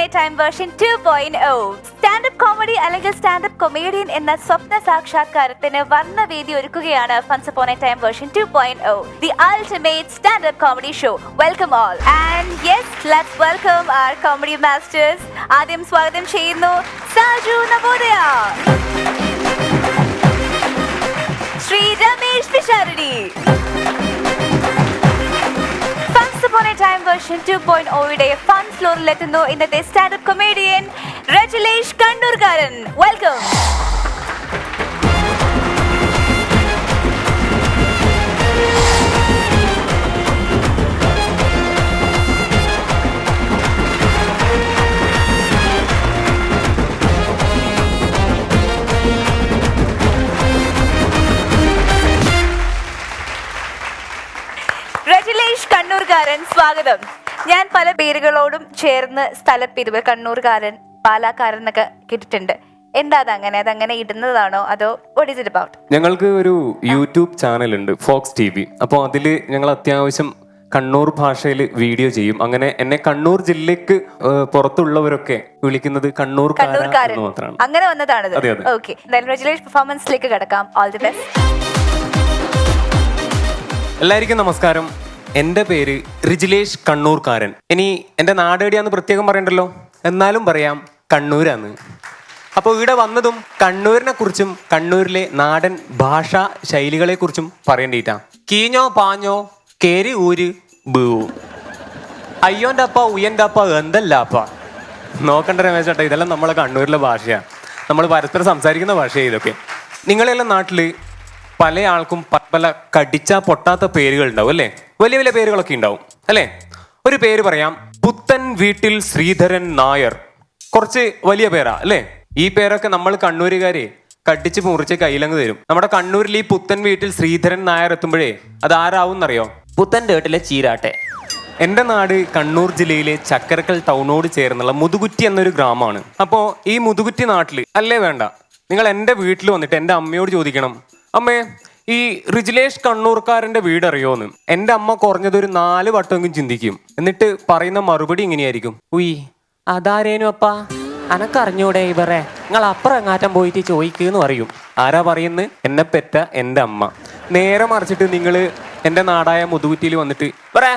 Upon a Time version 2.0. Stand-up comedy അല്ലെങ്കിൽ stand-up comedian എന്ന സ്വപ്ന സാക്ഷാത്കാരത്തിന് വർണ്ണ വേദി ഒരുക്കുകയാണ് Once Upon a Time version 2.0, the ultimate stand-up comedy show. Welcome all. And yes, let's welcome our comedy masters. ആദ്യം സ്വാഗതം ചെയ്യുന്നു Saju Navodaya, Shri Ramesh Pisharody. Once Upon a Time version 2.0 fun ഫ്ലോറിലെത്തുന്നു ഇന്നത്തെ സ്റ്റാൻഡപ്പ് കൊമേഡിയൻ രജിലേഷ് കണ്ണൂർകാരൻ. വെൽക്കം. രജിലേഷ് കണ്ണൂർകാരൻ, സ്വാഗതം. ഞാൻ പല പേരുകളോടും ചേർന്ന് സ്ഥലപ്പിരിവ് കണ്ണൂർകാരൻ, പാലാക്കാരൻ എന്നൊക്കെ കേട്ടിട്ടുണ്ട്. എന്താ അതങ്ങനെ ഇടുന്നതാണോ അതോ വാട്ട് ഈസ് ഇറ്റ് അബൌട്ട്? ഞങ്ങൾക്ക് ഒരു യൂട്യൂബ് ചാനൽ ഉണ്ട്, ഫോക്സ് TV. അപ്പോൾ അതിൽ ഞങ്ങൾ അത്യാവശ്യം കണ്ണൂർ ഭാഷയിൽ വീഡിയോ ചെയ്യും. അങ്ങനെ എന്നെ കണ്ണൂർ ജില്ലക്ക് പുറത്തുള്ളവരൊക്കെ വിളിക്കുന്നത് കണ്ണൂർക്കാരൻ മാത്രമാണ്. അങ്ങനെ വന്നതാണത്. ഓക്കെ, എന്തായാലും രജിലേഷ് പെർഫോമൻസിലേക്ക് കിടക്കാം. All the best. എല്ലാവർക്കും നമസ്കാരം. എൻ്റെ പേര് റിജിലേഷ് കണ്ണൂർക്കാരൻ. ഇനി എൻ്റെ നാടേടിയാന്ന് പ്രത്യേകം പറയണ്ടല്ലോ, എന്നാലും പറയാം, കണ്ണൂരാന്ന്. അപ്പോൾ ഇവിടെ വന്നതും കണ്ണൂരിനെ കുറിച്ചും കണ്ണൂരിലെ നാടൻ ഭാഷാ ശൈലികളെ കുറിച്ചും പറയേണ്ടിയിട്ടാ. കീഞ്ഞോ പാഞ്ഞോ കേരി ഊര് ബൂ, അയ്യോൻ്റെ അപ്പ ഉയ്യൻ്റെ അപ്പ എന്തല്ലാപ്പ. നോക്കണ്ട രമേശ് ചേട്ടാ, ഇതെല്ലാം നമ്മളെ കണ്ണൂരിലെ ഭാഷയാണ്. നമ്മൾ പരസ്പരം സംസാരിക്കുന്ന ഭാഷയാണ് ഇതൊക്കെ. നിങ്ങളെല്ലാം നാട്ടിൽ പല ആൾക്കും പല കടിച്ചാ പൊട്ടാത്ത പേരുകൾ ഉണ്ടാവും അല്ലേ? വലിയ വലിയ പേരുകളൊക്കെ ഉണ്ടാവും അല്ലേ? ഒരു പേര് പറയാം, പുത്തൻ വീട്ടിൽ ശ്രീധരൻ നായർ. കുറച്ച് വലിയ പേരാ അല്ലേ? ഈ പേരൊക്കെ നമ്മൾ കണ്ണൂരുകാരെ കടിച്ച് മുറിച്ച് കയ്യിലങ്ങ് തരും. നമ്മുടെ കണ്ണൂരിൽ ഈ പുത്തൻ വീട്ടിൽ ശ്രീധരൻ നായർ എത്തുമ്പോഴേ അത് ആരാവും എന്നറിയോ? പുത്തൻ്റെ വീട്ടിലെ ചീരാട്ടെ. എൻ്റെ നാട് കണ്ണൂർ ജില്ലയിലെ ചക്കരക്കൽ ടൗണോട് ചേർന്നുള്ള മുതുകുറ്റി എന്നൊരു ഗ്രാമമാണ്. അപ്പോൾ ഈ മുതുകുറ്റി നാട്ടിൽ അല്ലേ വേണ്ട, നിങ്ങൾ എൻ്റെ വീട്ടിൽ വന്നിട്ട് എൻ്റെ അമ്മയോട് ചോദിക്കണം, അമ്മേ ഈ റിജിലേഷ് കണ്ണൂർക്കാരൻ്റെ വീട് അറിയോന്ന്. എൻ്റെ അമ്മ കുറഞ്ഞതൊരു 4 വട്ടമെങ്കിലും ചിന്തിക്കും. എന്നിട്ട് പറയുന്ന മറുപടി ഇങ്ങനെയായിരിക്കും, ഉയ് അതാരേനു അപ്പാ, അനക്കറിഞ്ഞൂടെ ഇവരെ, നിങ്ങൾ അപ്പുറം എങ്ങാറ്റം പോയിട്ട് ചോദിക്കുന്ന് പറയും. ആരാ പറയുന്നത്? എന്നെ പെറ്റ എൻ്റെ അമ്മ. നേരെ മറിച്ചിട്ട് നിങ്ങൾ എൻ്റെ നാടായ മുതുകുറ്റിയിൽ വന്നിട്ട് പറയാ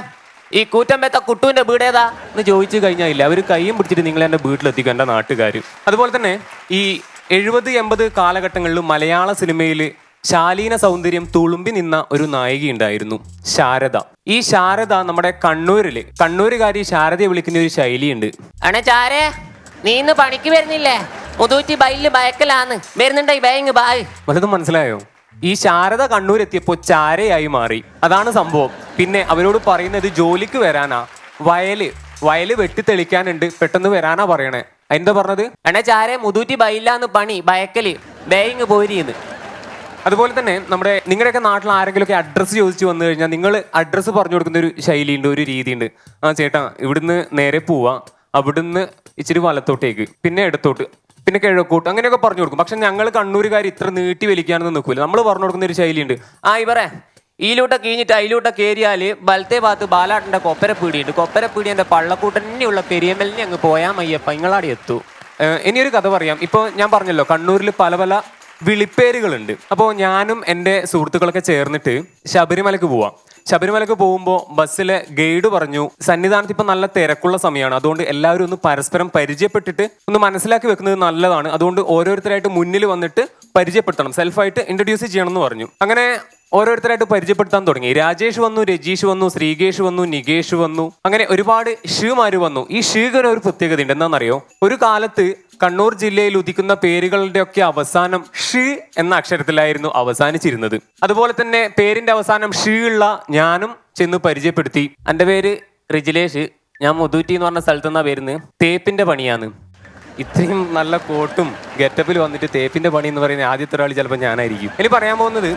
ഈ കൂറ്റമ്പേത്ത കുട്ടുവിൻ്റെ വീട് ഏതാ എന്ന് ചോദിച്ചു കഴിഞ്ഞാൽ ഇല്ല, അവർ കൈയും പിടിച്ചിട്ട് നിങ്ങൾ എൻ്റെ വീട്ടിലെത്തിക്കും, എൻ്റെ നാട്ടുകാർ. അതുപോലെ തന്നെ ഈ 70-80 കാലഘട്ടങ്ങളിലും മലയാള സിനിമയിൽ ശാലീന സൗന്ദര്യം തുളുമ്പി നിന്ന ഒരു നായിക ഉണ്ടായിരുന്നു, ശാരദ. ഈ ശാരദ നമ്മുടെ കണ്ണൂരുകാരി ശാരദയെ വിളിക്കുന്ന ഒരു ശൈലിയുണ്ട്. അണേ ചാരേ, നീ ഇന്ന് പണിക്ക് വരുന്നില്ലേ? മുതൂറ്റി ബൈലില് ഭയക്കലാന്ന് വരുന്നുണ്ടായി ബാങ് ബായ്. വല്ലതും മനസ്സിലായോ? ഈ ശാരദ കണ്ണൂരെത്തിയപ്പോൾ ചാരയായി മാറി. അതാണ് സംഭവം. പിന്നെ അവരോട് പറയുന്നത് ജോലിക്ക് വരാനാ, വയല് വെട്ടിത്തെളിക്കാനുണ്ട്, പെട്ടെന്ന് വരാനാ പറയണേ. എന്താ പറഞ്ഞത്? അണേ ചാരേ, മുതൂറ്റി ബൈലാന്ന് പണി ഭയക്കല് ബായിങ് പോരിന്ന്. അതുപോലെ തന്നെ നിങ്ങളുടെയൊക്കെ നാട്ടിൽ ആരെങ്കിലുമൊക്കെ അഡ്രസ്സ് ചോദിച്ചു വന്നു കഴിഞ്ഞാൽ നിങ്ങൾ അഡ്രസ്സ് പറഞ്ഞു കൊടുക്കുന്ന ഒരു ശൈലിയുണ്ട്, ഒരു രീതിയുണ്ട്. ആ ചേട്ടാ, ഇവിടുന്ന് നേരെ പോവാ, അവിടുന്ന് ഇച്ചിരി വലത്തോട്ടേക്ക്, പിന്നെ ഇടത്തോട്ട്, പിന്നെ കിഴക്കോട്ട്, അങ്ങനെയൊക്കെ പറഞ്ഞു കൊടുക്കും. പക്ഷെ ഞങ്ങൾ കണ്ണൂരുകാർ ഇത്ര നീട്ടി വലിക്കാനൊന്നും നിൽക്കില്ല. നമ്മൾ പറഞ്ഞു കൊടുക്കുന്ന ഒരു ശൈലിയുണ്ട്. ആ ഇവരെ ഈലൂട്ട കീഞ്ഞിട്ട് അതിലൂട്ട കയറിയാല് വലത്തെ ഭാഗത്ത് ബാലാട്ടൻ്റെ കൊപ്പരപ്പീടിയുണ്ട്. കൊപ്പരപ്പീടിയൻ്റെ പള്ളക്കൂട്ടന്നെയുള്ള പെരിയമ്പലിനെ അങ്ങ് പോയാൽ മയ്യപ്പ ഇങ്ങളാടി എത്തൂ. ഇനിയൊരു കഥ പറയാം. ഇപ്പോൾ ഞാൻ പറഞ്ഞല്ലോ, കണ്ണൂരിൽ പല വിളിപ്പേരുകളുണ്ട്. അപ്പോൾ ഞാനും എൻ്റെ സുഹൃത്തുക്കളൊക്കെ ചേർന്നിട്ട് ശബരിമലക്ക് പോകുമ്പോൾ ബസ്സിലെ ഗൈഡ് പറഞ്ഞു, സന്നിധാനത്ത് ഇപ്പം നല്ല തിരക്കുള്ള സമയമാണ്, അതുകൊണ്ട് എല്ലാവരും ഒന്ന് പരസ്പരം പരിചയപ്പെട്ടിട്ട് ഒന്ന് മനസ്സിലാക്കി വെക്കുന്നത് നല്ലതാണ്. അതുകൊണ്ട് ഓരോരുത്തരായിട്ട് മുന്നിൽ വന്നിട്ട് പരിചയപ്പെടുത്തണം, സെൽഫായിട്ട് ഇൻട്രൊഡ്യൂസ് ചെയ്യണം എന്ന് പറഞ്ഞു. അങ്ങനെ ഓരോരുത്തരായിട്ട് പരിചയപ്പെടുത്താൻ തുടങ്ങി. രാജേഷ് വന്നു, രജീഷ് വന്നു, ശ്രീകേഷ് വന്നു, നികേഷ് വന്നു, അങ്ങനെ ഒരുപാട് ഷീമാര് വന്നു. ഈ ഷീകന് ഒരു പ്രത്യേകത ഉണ്ട്. എന്താണെന്നറിയോ? ഒരു കാലത്ത് കണ്ണൂർ ജില്ലയിൽ ഉദിക്കുന്ന പേരുകളുടെ ഒക്കെ അവസാനം ഷീ എന്ന അക്ഷരത്തിലായിരുന്നു അവസാനിച്ചിരുന്നത്. അതുപോലെ തന്നെ പേരിന്റെ അവസാനം ഷീ ഉള്ള ഞാനും ചെന്ന് പരിചയപ്പെടുത്തി. എൻ്റെ പേര് റിജിലേഷ്, ഞാൻ മുതൂറ്റി എന്ന് പറഞ്ഞ സ്ഥലത്ത് നിന്നാ വരുന്നത്, തേപ്പിന്റെ പണിയാന്ന്. ഇത്രയും നല്ല കോട്ടും ഗെറ്റപ്പിൽ വന്നിട്ട് തേപ്പിന്റെ പണി എന്ന് പറയുന്ന ആദ്യത്തെ ഒരാൾ ചിലപ്പോൾ ഞാനായിരിക്കും. ഇനി പറയാൻ പോകുന്നത്,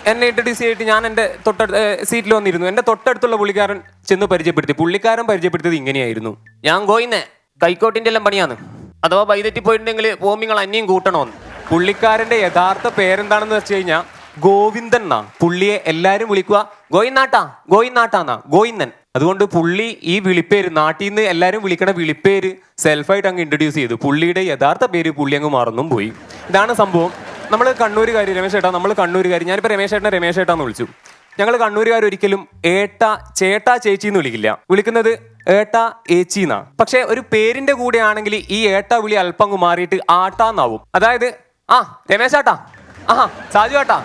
എന്നെ ഇൻട്രൊഡ്യൂസ് ചെയ്തിട്ട് ഞാൻ എൻ്റെ സീറ്റിൽ വന്നിരുന്നു. എൻ്റെ തൊട്ടടുത്തുള്ള പുള്ളിക്കാരൻ ചെന്ന് പരിചയപ്പെടുത്തി. പുള്ളിക്കാരൻ പരിചയപ്പെടുത്തിയത് ഇങ്ങനെയായിരുന്നു, ഞാൻ കോയിന്നേ കൈക്കോട്ടിൻ്റെ എല്ലാം പണിയാന്ന്, അഥവാ വൈതെറ്റി പോയിട്ടുണ്ടെങ്കിൽ പോകുമ്പോൾ അന്യം കൂട്ടണമെന്ന്. പുള്ളിക്കാരൻ്റെ യഥാർത്ഥ പേരെന്താണെന്ന് വെച്ച് കഴിഞ്ഞാൽ ഗോവിന്ദൻ എന്നാ പുള്ളിയെ എല്ലാരും വിളിക്കുക. ഗോയിന്നാട്ടാന്നാ, ഗോയിന്നൻ. അതുകൊണ്ട് പുള്ളി ഈ വിളിപ്പേര് നാട്ടിൽ നിന്ന് എല്ലാവരും വിളിക്കണ വിളിപ്പേര് സെൽഫായിട്ട് അങ്ങ് ഇൻട്രൊഡ്യൂസ് ചെയ്തു. പുള്ളിയുടെ യഥാർത്ഥ പേര് പുള്ളി അങ്ങ് മറന്നും പോയി. ഇതാണ് സംഭവം. നമ്മൾ കണ്ണൂരുകാർ, രമേശ് ഏട്ടാ, നമ്മൾ കണ്ണൂരുകാർ, ഞാനിപ്പോൾ രമേശ് ഏട്ടാന്ന് വിളിച്ചു. ഞങ്ങൾ കണ്ണൂരുകാർ ഒരിക്കലും ഏട്ട, ചേട്ടാ, ചേച്ചി എന്ന് വിളിക്കില്ല. വിളിക്കുന്നത് ഏട്ട, ഏച്ചി എന്നാ. പക്ഷെ ഒരു പേരിന്റെ കൂടെ ആണെങ്കിൽ ഈ ഏട്ട വിളി അല്പം അങ്ങ് മാറിയിട്ട് ആട്ടാന്നാവും. അതായത് രമേശാട്ടാ, സാജു ഏട്ടാ,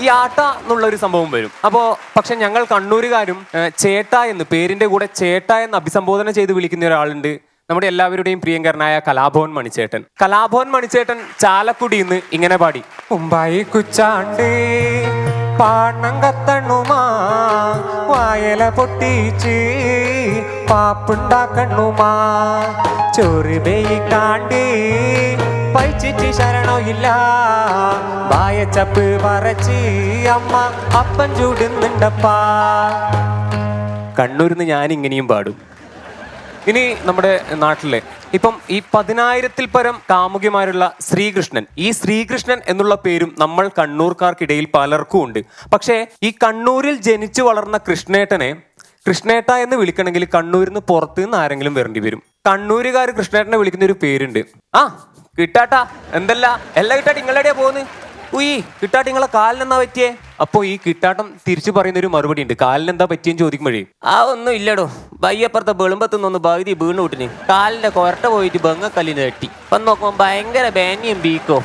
ഈ ആട്ട എന്നുള്ളൊരു സംഭവം വരും. അപ്പോൾ പക്ഷെ ഞങ്ങൾ കണ്ണൂരുകാരും ചേട്ട എന്ന് പേരിന്റെ കൂടെ ചേട്ട എന്ന് അഭിസംബോധന ചെയ്ത് വിളിക്കുന്ന ഒരാളുണ്ട്. നമ്മുടെ എല്ലാവരുടെയും പ്രിയങ്കരനായ കലാഭവൻ മണിച്ചേട്ടൻ. കലാഭവൻ മണിച്ചേട്ടൻ ചാലക്കുടിയിൽ നിന്ന് ഇങ്ങനെ പാടി: മുംബൈ കുച്ചാണ്ട് പാണം കത്തണ്ണുമാ വായല പൊട്ടിച്ച് പാപ്പുണ്ടാക്കണ്ണുമാ ചോറ് ബേയിക്കാണ്ട് പൈച്ചിട്ട് ശരണോ ഇല്ല വായച്ചപ്പ് വരച്ച് അമ്മ അപ്പം ചൂടുന്നുണ്ടപ്പാ. കണ്ണൂരിന്ന് ഞാൻ ഇങ്ങനെയും പാടും. ഇനി നമ്മുടെ നാട്ടിലെ ഇപ്പം ഈ 10,000-ൽ പരം കാമുകിമാരുള്ള ശ്രീകൃഷ്ണൻ, ഈ ശ്രീകൃഷ്ണൻ എന്നുള്ള പേരും നമ്മൾ കണ്ണൂർക്കാർക്കിടയിൽ പലർക്കും ഉണ്ട്. പക്ഷേ ഈ കണ്ണൂരിൽ ജനിച്ചു വളർന്ന കൃഷ്ണേട്ട എന്ന് വിളിക്കണമെങ്കിൽ കണ്ണൂരിൽ നിന്ന് പുറത്ത് നിന്ന് ആരെങ്കിലും വരേണ്ടി വരും. കണ്ണൂരുകാർ കൃഷ്ണേട്ടനെ വിളിക്കുന്ന ഒരു പേരുണ്ട്. കിട്ടാട്ടാ, എന്തല്ല എല്ലാ കിട്ടാട്ടി നിങ്ങളെവിടെയാ പോകുന്നത്? ഉയ്യ് കിട്ടാട്ടി നിങ്ങളെ കാലിനെന്താ പറ്റിയേ? അപ്പോ ഈ കിട്ടാട്ടം തിരിച്ചു പറയുന്ന ഒരു മറുപടി ഉണ്ട്. കാലിനെന്താ പറ്റിയെന്ന് ചോദിക്കുമ്പോഴേ ഒന്നും ഇല്ലടോ, ബയ്യപ്പുറത്തെ വെളുമ്പത്തുനിന്നൊന്ന് പകുതി വീണ് വിട്ടിന്, കാലിന്റെ കൊരട്ട പോയിട്ട് ബംഗക്കല്ലിന് തട്ടി, വന്ന് നോക്കുമ്പോ ഭയങ്കര ബാനിയും ബീക്കോ.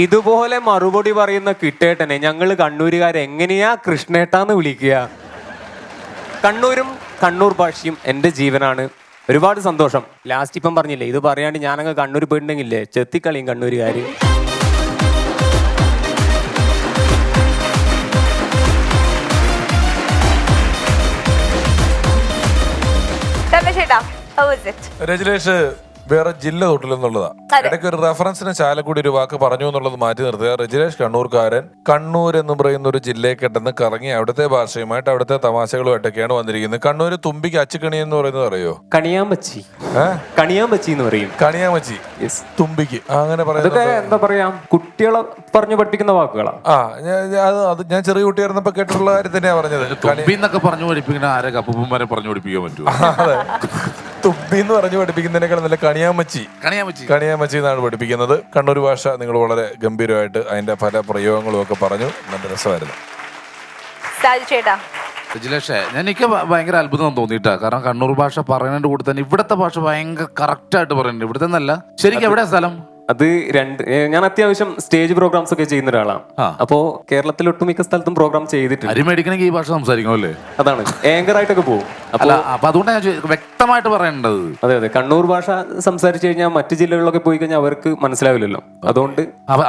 ഇതുപോലെ മറുപടി പറയുന്ന കിട്ടേട്ടനെ ഞങ്ങൾ കണ്ണൂരുകാരെങ്ങനെയാ കൃഷ്ണേട്ടാന്ന് വിളിക്കുക? കണ്ണൂരും കണ്ണൂർ ഭാഷയും എൻ്റെ ജീവനാണ്. ഒരുപാട് സന്തോഷം. ലാസ്റ്റ് ഇപ്പം പറഞ്ഞില്ലേ, ഇത് പറയാണ്ട് ഞാനങ്ങ് കണ്ണൂർ പോയിട്ടുണ്ടെങ്കിലേ ചെത്തിക്കളിയും കണ്ണൂരുകാര്. രജിലേഷ് വേറെ ജില്ല തൊട്ടില്ലെന്നുള്ളതാ. ഇടയ്ക്ക് ഒരു റെഫറൻസിന് ചാലക്കുടി ഒരു വാക്ക് പറഞ്ഞു എന്നുള്ളത് മാറ്റി നിർത്തുക. രജിലേഷ് കണ്ണൂർക്കാരൻ കണ്ണൂർ എന്ന് പറയുന്ന ഒരു ജില്ലയെ കെട്ടെന്ന് കറങ്ങി അവിടുത്തെ ഭാഷയുമായിട്ട് അവിടുത്തെ തമാശകളുമായിട്ടൊക്കെയാണ് വന്നിരിക്കുന്നത്. കണ്ണൂര് തുമ്പിക്ക് അച്ചുകണി എന്ന് പറയുന്നത് അറിയോ? കണിയാമ്പച്ചി എന്ന് പറയും. കണിയാമച്ചി തുമ്പിക്ക് അങ്ങനെ പറയുന്നത് എന്താ പറയാ, കുട്ടികളെ പറഞ്ഞു പഠിപ്പിക്കുന്ന വാക്കുകളാ. അത് ഞാൻ ചെറിയ കുട്ടിയായിരുന്നപ്പോ കേട്ടിട്ടുള്ള കാര്യം തന്നെയാ പറഞ്ഞത്. പറഞ്ഞു പഠിപ്പിക്കുന്ന ആരെ അപ്പൂപ്പന്മാരെ പറഞ്ഞു പഠിപ്പിക്കാൻ പറ്റുമോ? അതെ, തുമ്പി എന്ന് പറഞ്ഞു പഠിപ്പിക്കുന്നതിനേക്കാൾ നല്ല കണിയാമച്ചി എന്നാണ് പഠിപ്പിക്കുന്നത്. കണ്ണൂർ ഭാഷ നിങ്ങൾ വളരെ ഗംഭീരമായിട്ട് അതിന്റെ പല പ്രയോഗങ്ങളും ഒക്കെ പറഞ്ഞു. നല്ല രസമായിരുന്നു. രജിലേഷേ, എനിക്ക് ഭയങ്കര അത്ഭുതം തോന്നിയിട്ടാ. കാരണം കണ്ണൂർ ഭാഷ പറയുന്നതിന്റെ കൂടെ തന്നെ ഇവിടുത്തെ ഭാഷ ഭയങ്കര കറക്റ്റ് ആയിട്ട് പറയുന്നുണ്ട്. ഇവിടുത്തെ നല്ല ശരിക്കും എവിടെയാ സ്ഥലം? അത് ഞാൻ അത്യാവശ്യം സ്റ്റേജ് പ്രോഗ്രാംസ് ഒക്കെ ചെയ്യുന്ന ഒരാളാണ്. അപ്പോ കേരളത്തിൽ ഒട്ടുമിക്ക സ്ഥലത്തും പ്രോഗ്രാം ചെയ്തിട്ടുണ്ട്. അരിമേടിക്കണമെങ്കിൽ ഈ ഭാഷ സംസാരിക്കണം അല്ലേ? അതാണ്, ഏങ്കറായിട്ടൊക്കെ പോകും. അപ്പൊ അതുകൊണ്ടാണ് ഞാൻ വ്യക്തമായിട്ട് പറയേണ്ടത്. അതെ, കണ്ണൂർ ഭാഷ സംസാരിച്ചു കഴിഞ്ഞാൽ മറ്റു ജില്ലകളിലൊക്കെ പോയി കഴിഞ്ഞാൽ അവർക്ക് മനസ്സിലാവില്ലല്ലോ. അതുകൊണ്ട്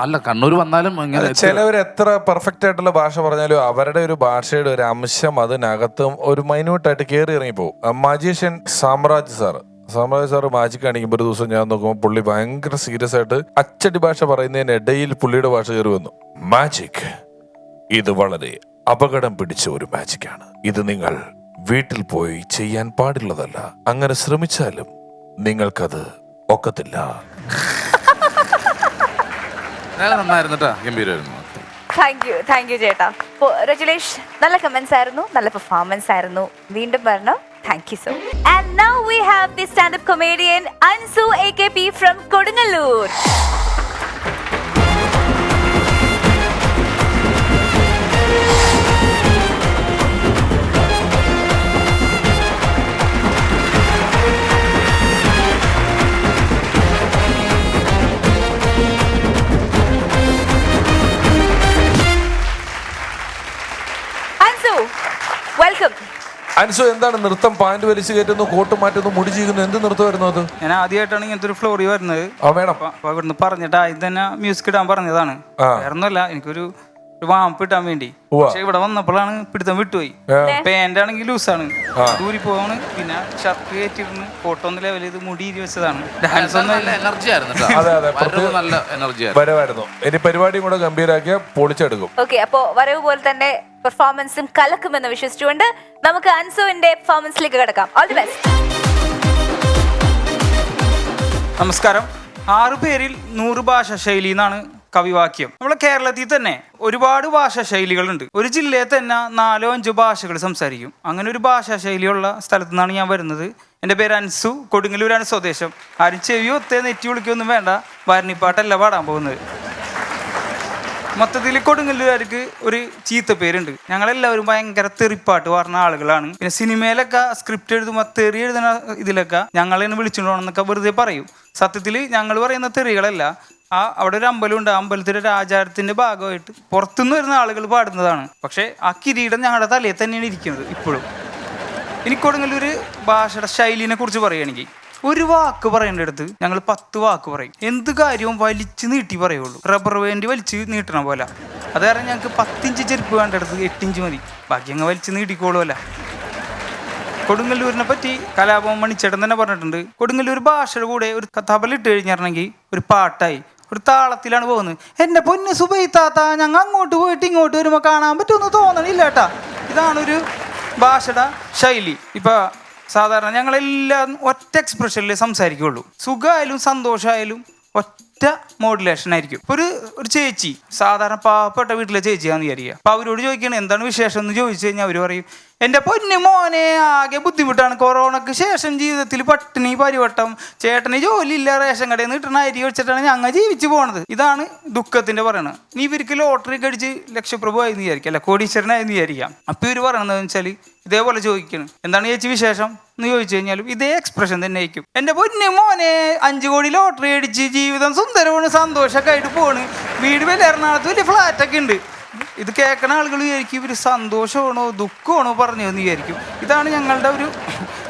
അല്ല, കണ്ണൂർ വന്നാലും ചിലവർ എത്ര പെർഫെക്റ്റ് ആയിട്ടുള്ള ഭാഷ പറഞ്ഞാലും അവരുടെ ഒരു ഭാഷയുടെ ഒരു അംശം അതിനകത്തും ഒരു മൈന്യൂട്ടായിട്ട് കയറി ഇറങ്ങിപ്പോവും. മജീഷ്യൻ സാമ്രാജ് സാറ് മാജിക് കാണിക്കുമ്പോൾ ഒരു ദിവസം ഞാൻ നോക്കുമ്പോൾ പുള്ളി ഭയങ്കര സീരിയസ് ആയിട്ട് അച്ചടി ഭാഷ പറയുന്നതിനിടയിൽ പുള്ളിയുടെ ഭാഷ കയറി വന്നു. മാജിക്, ഇത് വളരെ അപകടം പിടിച്ച ഒരു മാജിക്കാണ്. ഇത് നിങ്ങൾ വീട്ടിൽ പോയി ചെയ്യാൻ പാടുള്ളതല്ല. അങ്ങനെ ശ്രമിച്ചാലും നിങ്ങൾക്കത് ഒക്കത്തില്ല. നന്നായിരുന്നട്ടാ, ഗംഭീരമായിരുന്നു. താങ്ക് യു ചേട്ടാ. രജിലേഷ്, നല്ല കമന്റ്സ് ആയിരുന്നു, നല്ല പെർഫോമൻസ് ആയിരുന്നു. വീണ്ടും വരണം. Thank you so much. And now we have the stand-up comedian Ansu AKP from Kodungalur. Ansu, welcome. Ansu, എന്താണ് നൃത്തം? പാന്റ് വലിച്ചു കയറ്റുന്നു, കോട്ട് മാറ്റുന്നു, മുടി ചെയ്യുന്നു, എന്ത് നൃത്തമായിരുന്നു അത്? ഞാൻ ആദ്യമായിട്ടാണ് ഇങ്ങനത്തെ ഒരു ഫ്ലോറി വരുന്നത്. വേണം. അപ്പൊ ഇവിടുന്ന് പറഞ്ഞിട്ട് ഇത് തന്നെ മ്യൂസിക് ഇടാൻ പറഞ്ഞതാണ്. വേറൊന്നുമല്ല, എനിക്കൊരു വാമ്പ് ഇട്ടാൻ വേണ്ടി. പക്ഷെ ഇവിടെ വന്നപ്പോഴാണ് പിടുത്തം വിട്ടുപോയി. പാന്റ് ആണെങ്കിൽ ലൂസാണ്, ദൂരി പോവാണ്. പിന്നെ ഷർട്ട് കയറ്റിയിരുന്നു, ഫോട്ടോ ഒന്ന് ലെവൽ ചെയ്ത് മുടി വെച്ചതാണ്. ഡാൻസ് ഒന്നും വരവായിരുന്നു. ഇനി പരിപാടിയും കൂടെ ഗംഭീരാക്കിയ പൊളിച്ചെടുക്കും. ഓക്കെ, അപ്പോ വരവ് പോലെ തന്നെ പെർഫോമൻസും കലക്കുമെന്ന് വിശ്വസിച്ചുകൊണ്ട് നമുക്ക് അൻസുവിന്റെ പെർഫോമൻസിലേക്ക് കിടക്കാം. All the best. നമസ്കാരം. 6 പേരിൽ 100 ഭാഷ ശൈലി എന്നാണ് കവിവാക്യം. നമ്മളെ കേരളത്തിൽ തന്നെ ഒരുപാട് ഭാഷാ ശൈലികളുണ്ട്. ഒരു ജില്ലയിൽ തന്നെ 4-5 ഭാഷകൾ സംസാരിക്കും. അങ്ങനെ ഒരു ഭാഷാ ശൈലിയുള്ള സ്ഥലത്തു നിന്നാണ് ഞാൻ വരുന്നത്. എൻ്റെ പേര് അൻസു, കൊടുങ്ങല്ലൂരാണ് സ്വദേശം. ആരും ചെവി ഒത്തേ നെറ്റി വിളിക്കൊന്നും വേണ്ട, ഭരണിപ്പാട്ടല്ല പാടാൻ പോകുന്നത്. മൊത്തത്തിൽ കൊടുങ്ങല്ലൂർക്ക് ഒരു ചീത്ത പേരുണ്ട്. ഞങ്ങളെല്ലാവരും ഭയങ്കര തെറിപ്പാട്ട് പറഞ്ഞ ആളുകളാണ്. പിന്നെ സിനിമയിലൊക്കെ സ്ക്രിപ്റ്റ് എഴുതുമ്പോൾ തെറി എഴുതുന്ന ഇതിലൊക്കെ ഞങ്ങളെന്നെ വിളിച്ചുകൊണ്ടോണെന്നൊക്കെ വെറുതെ പറയും. സത്യത്തിൽ ഞങ്ങൾ പറയുന്ന തെറികളല്ല. അവിടെ ഒരു അമ്പലമുണ്ട്, ആ അമ്പലത്തിൻ്റെ ഒരു ആചാരത്തിൻ്റെ ഭാഗമായിട്ട് പുറത്തുനിന്ന് വരുന്ന ആളുകൾ പാടുന്നതാണ്. പക്ഷേ ആ കിരീടം ഞങ്ങളുടെ തലയിൽ തന്നെയാണ് ഇരിക്കുന്നത് ഇപ്പോഴും. ഇനി കൊടുങ്ങല്ലൂർ ഭാഷയുടെ ശൈലിനെ കുറിച്ച് പറയുകയാണെങ്കിൽ ഒരു വാക്ക് പറയേണ്ടടുത്ത് ഞങ്ങൾ 10 വാക്ക് പറയും. എന്ത് കാര്യവും വലിച്ച് നീട്ടി പറയുള്ളൂ, റബ്ബർ ബാൻഡ് വലിച്ച് നീട്ടണ പോലെ. അത് കാരണം ഞങ്ങൾക്ക് 10 ഇഞ്ച് ചെരുപ്പ് വേണ്ടടുത്ത് 8 ഇഞ്ച് മതി, ബാക്കി അങ്ങ് വലിച്ച് നീട്ടിക്കോളുമല്ല. കൊടുങ്ങല്ലൂരിനെ പറ്റി കലാഭവൻ മണിച്ചേട്ടൻ തന്നെ പറഞ്ഞിട്ടുണ്ട്, കൊടുങ്ങല്ലൂർ ഭാഷയുടെ കൂടെ ഒരു തബലിട്ട് കഴിഞ്ഞിറങ്ങി ഒരു പാട്ടായി, ഒരു താളത്തിലാണ് പോകുന്നത്. എൻ്റെ പൊന്ന് സുബൈത്താത്ത, ഞങ്ങൾ അങ്ങോട്ട് പോയിട്ട് ഇങ്ങോട്ട് വരുമ്പോൾ കാണാൻ പറ്റുമെന്ന് തോന്നണില്ല കേട്ടാ. ഇതാണൊരു ഭാഷയുടെ ശൈലി. ഇപ്പം സാധാരണ ഞങ്ങളെല്ലാം ഒറ്റ എക്സ്പ്രഷനിലേ സംസാരിക്കുകയുള്ളൂ. സുഖമായാലും സന്തോഷമായാലും ഒറ്റ മോഡുലേഷൻ ആയിരിക്കും. ഇപ്പോൾ ഒരു ചേച്ചി സാധാരണ പാവപ്പെട്ട വീട്ടിലെ ചേച്ചിയാണെന്ന് വിചാരിക്കുക. അപ്പോൾ അവരോട് ചോദിക്കണം എന്താണ് വിശേഷം എന്ന് ചോദിച്ചു കഴിഞ്ഞാൽ അവർ പറയും, എൻ്റെ പൊന്നു മോനെ ആകെ ബുദ്ധിമുട്ടാണ്, കൊറോണയ്ക്ക് ശേഷം ജീവിതത്തിൽ പട്ടിണി പരിവട്ടം, ചേട്ടന് ജോലിയില്ല, റേഷൻ കടയിൽ നിന്ന് കിട്ടുന്ന അരി വെച്ചിട്ടാണ് ഞങ്ങൾ ജീവിച്ചു പോണത്. ഇതാണ് ദുഃഖത്തിൻ്റെ പറയണത്. നീ ഇവർക്ക് ലോട്ടറി കടിച്ച് ലക്ഷപ്രഭുവായെന്ന് വിചാരിക്കാം, അല്ല കോടീശ്വരനായെന്ന് വിചാരിക്കാം. അപ്പോൾ ഇവർ പറയണതെന്ന് വെച്ചാൽ ഇതേപോലെ ചോദിക്കണം, എന്താണ് ചേച്ചി വിശേഷം എന്ന് ചോദിച്ചു കഴിഞ്ഞാലും ഇതേ എക്സ്പ്രഷൻ തന്നെ ആയിരിക്കും. എൻ്റെ പൊന്നു മോനെ 5 കോടി ലോട്ടറി അടിച്ച് ജീവിതം സുന്ദരമാണ്, സന്തോഷമൊക്കെ ആയിട്ട് പോണ്, വീട് വലിയ എറണാകുളത്ത് വലിയ ഫ്ലാറ്റൊക്കെ ഉണ്ട്. ഇത് കേൾക്കുന്ന ആളുകൾ വിചാരിക്കും ഇവർ സന്തോഷമാണോ ദുഃഖമാണോ പറഞ്ഞതെന്ന് വിചാരിക്കും. ഇതാണ് ഞങ്ങളുടെ ഒരു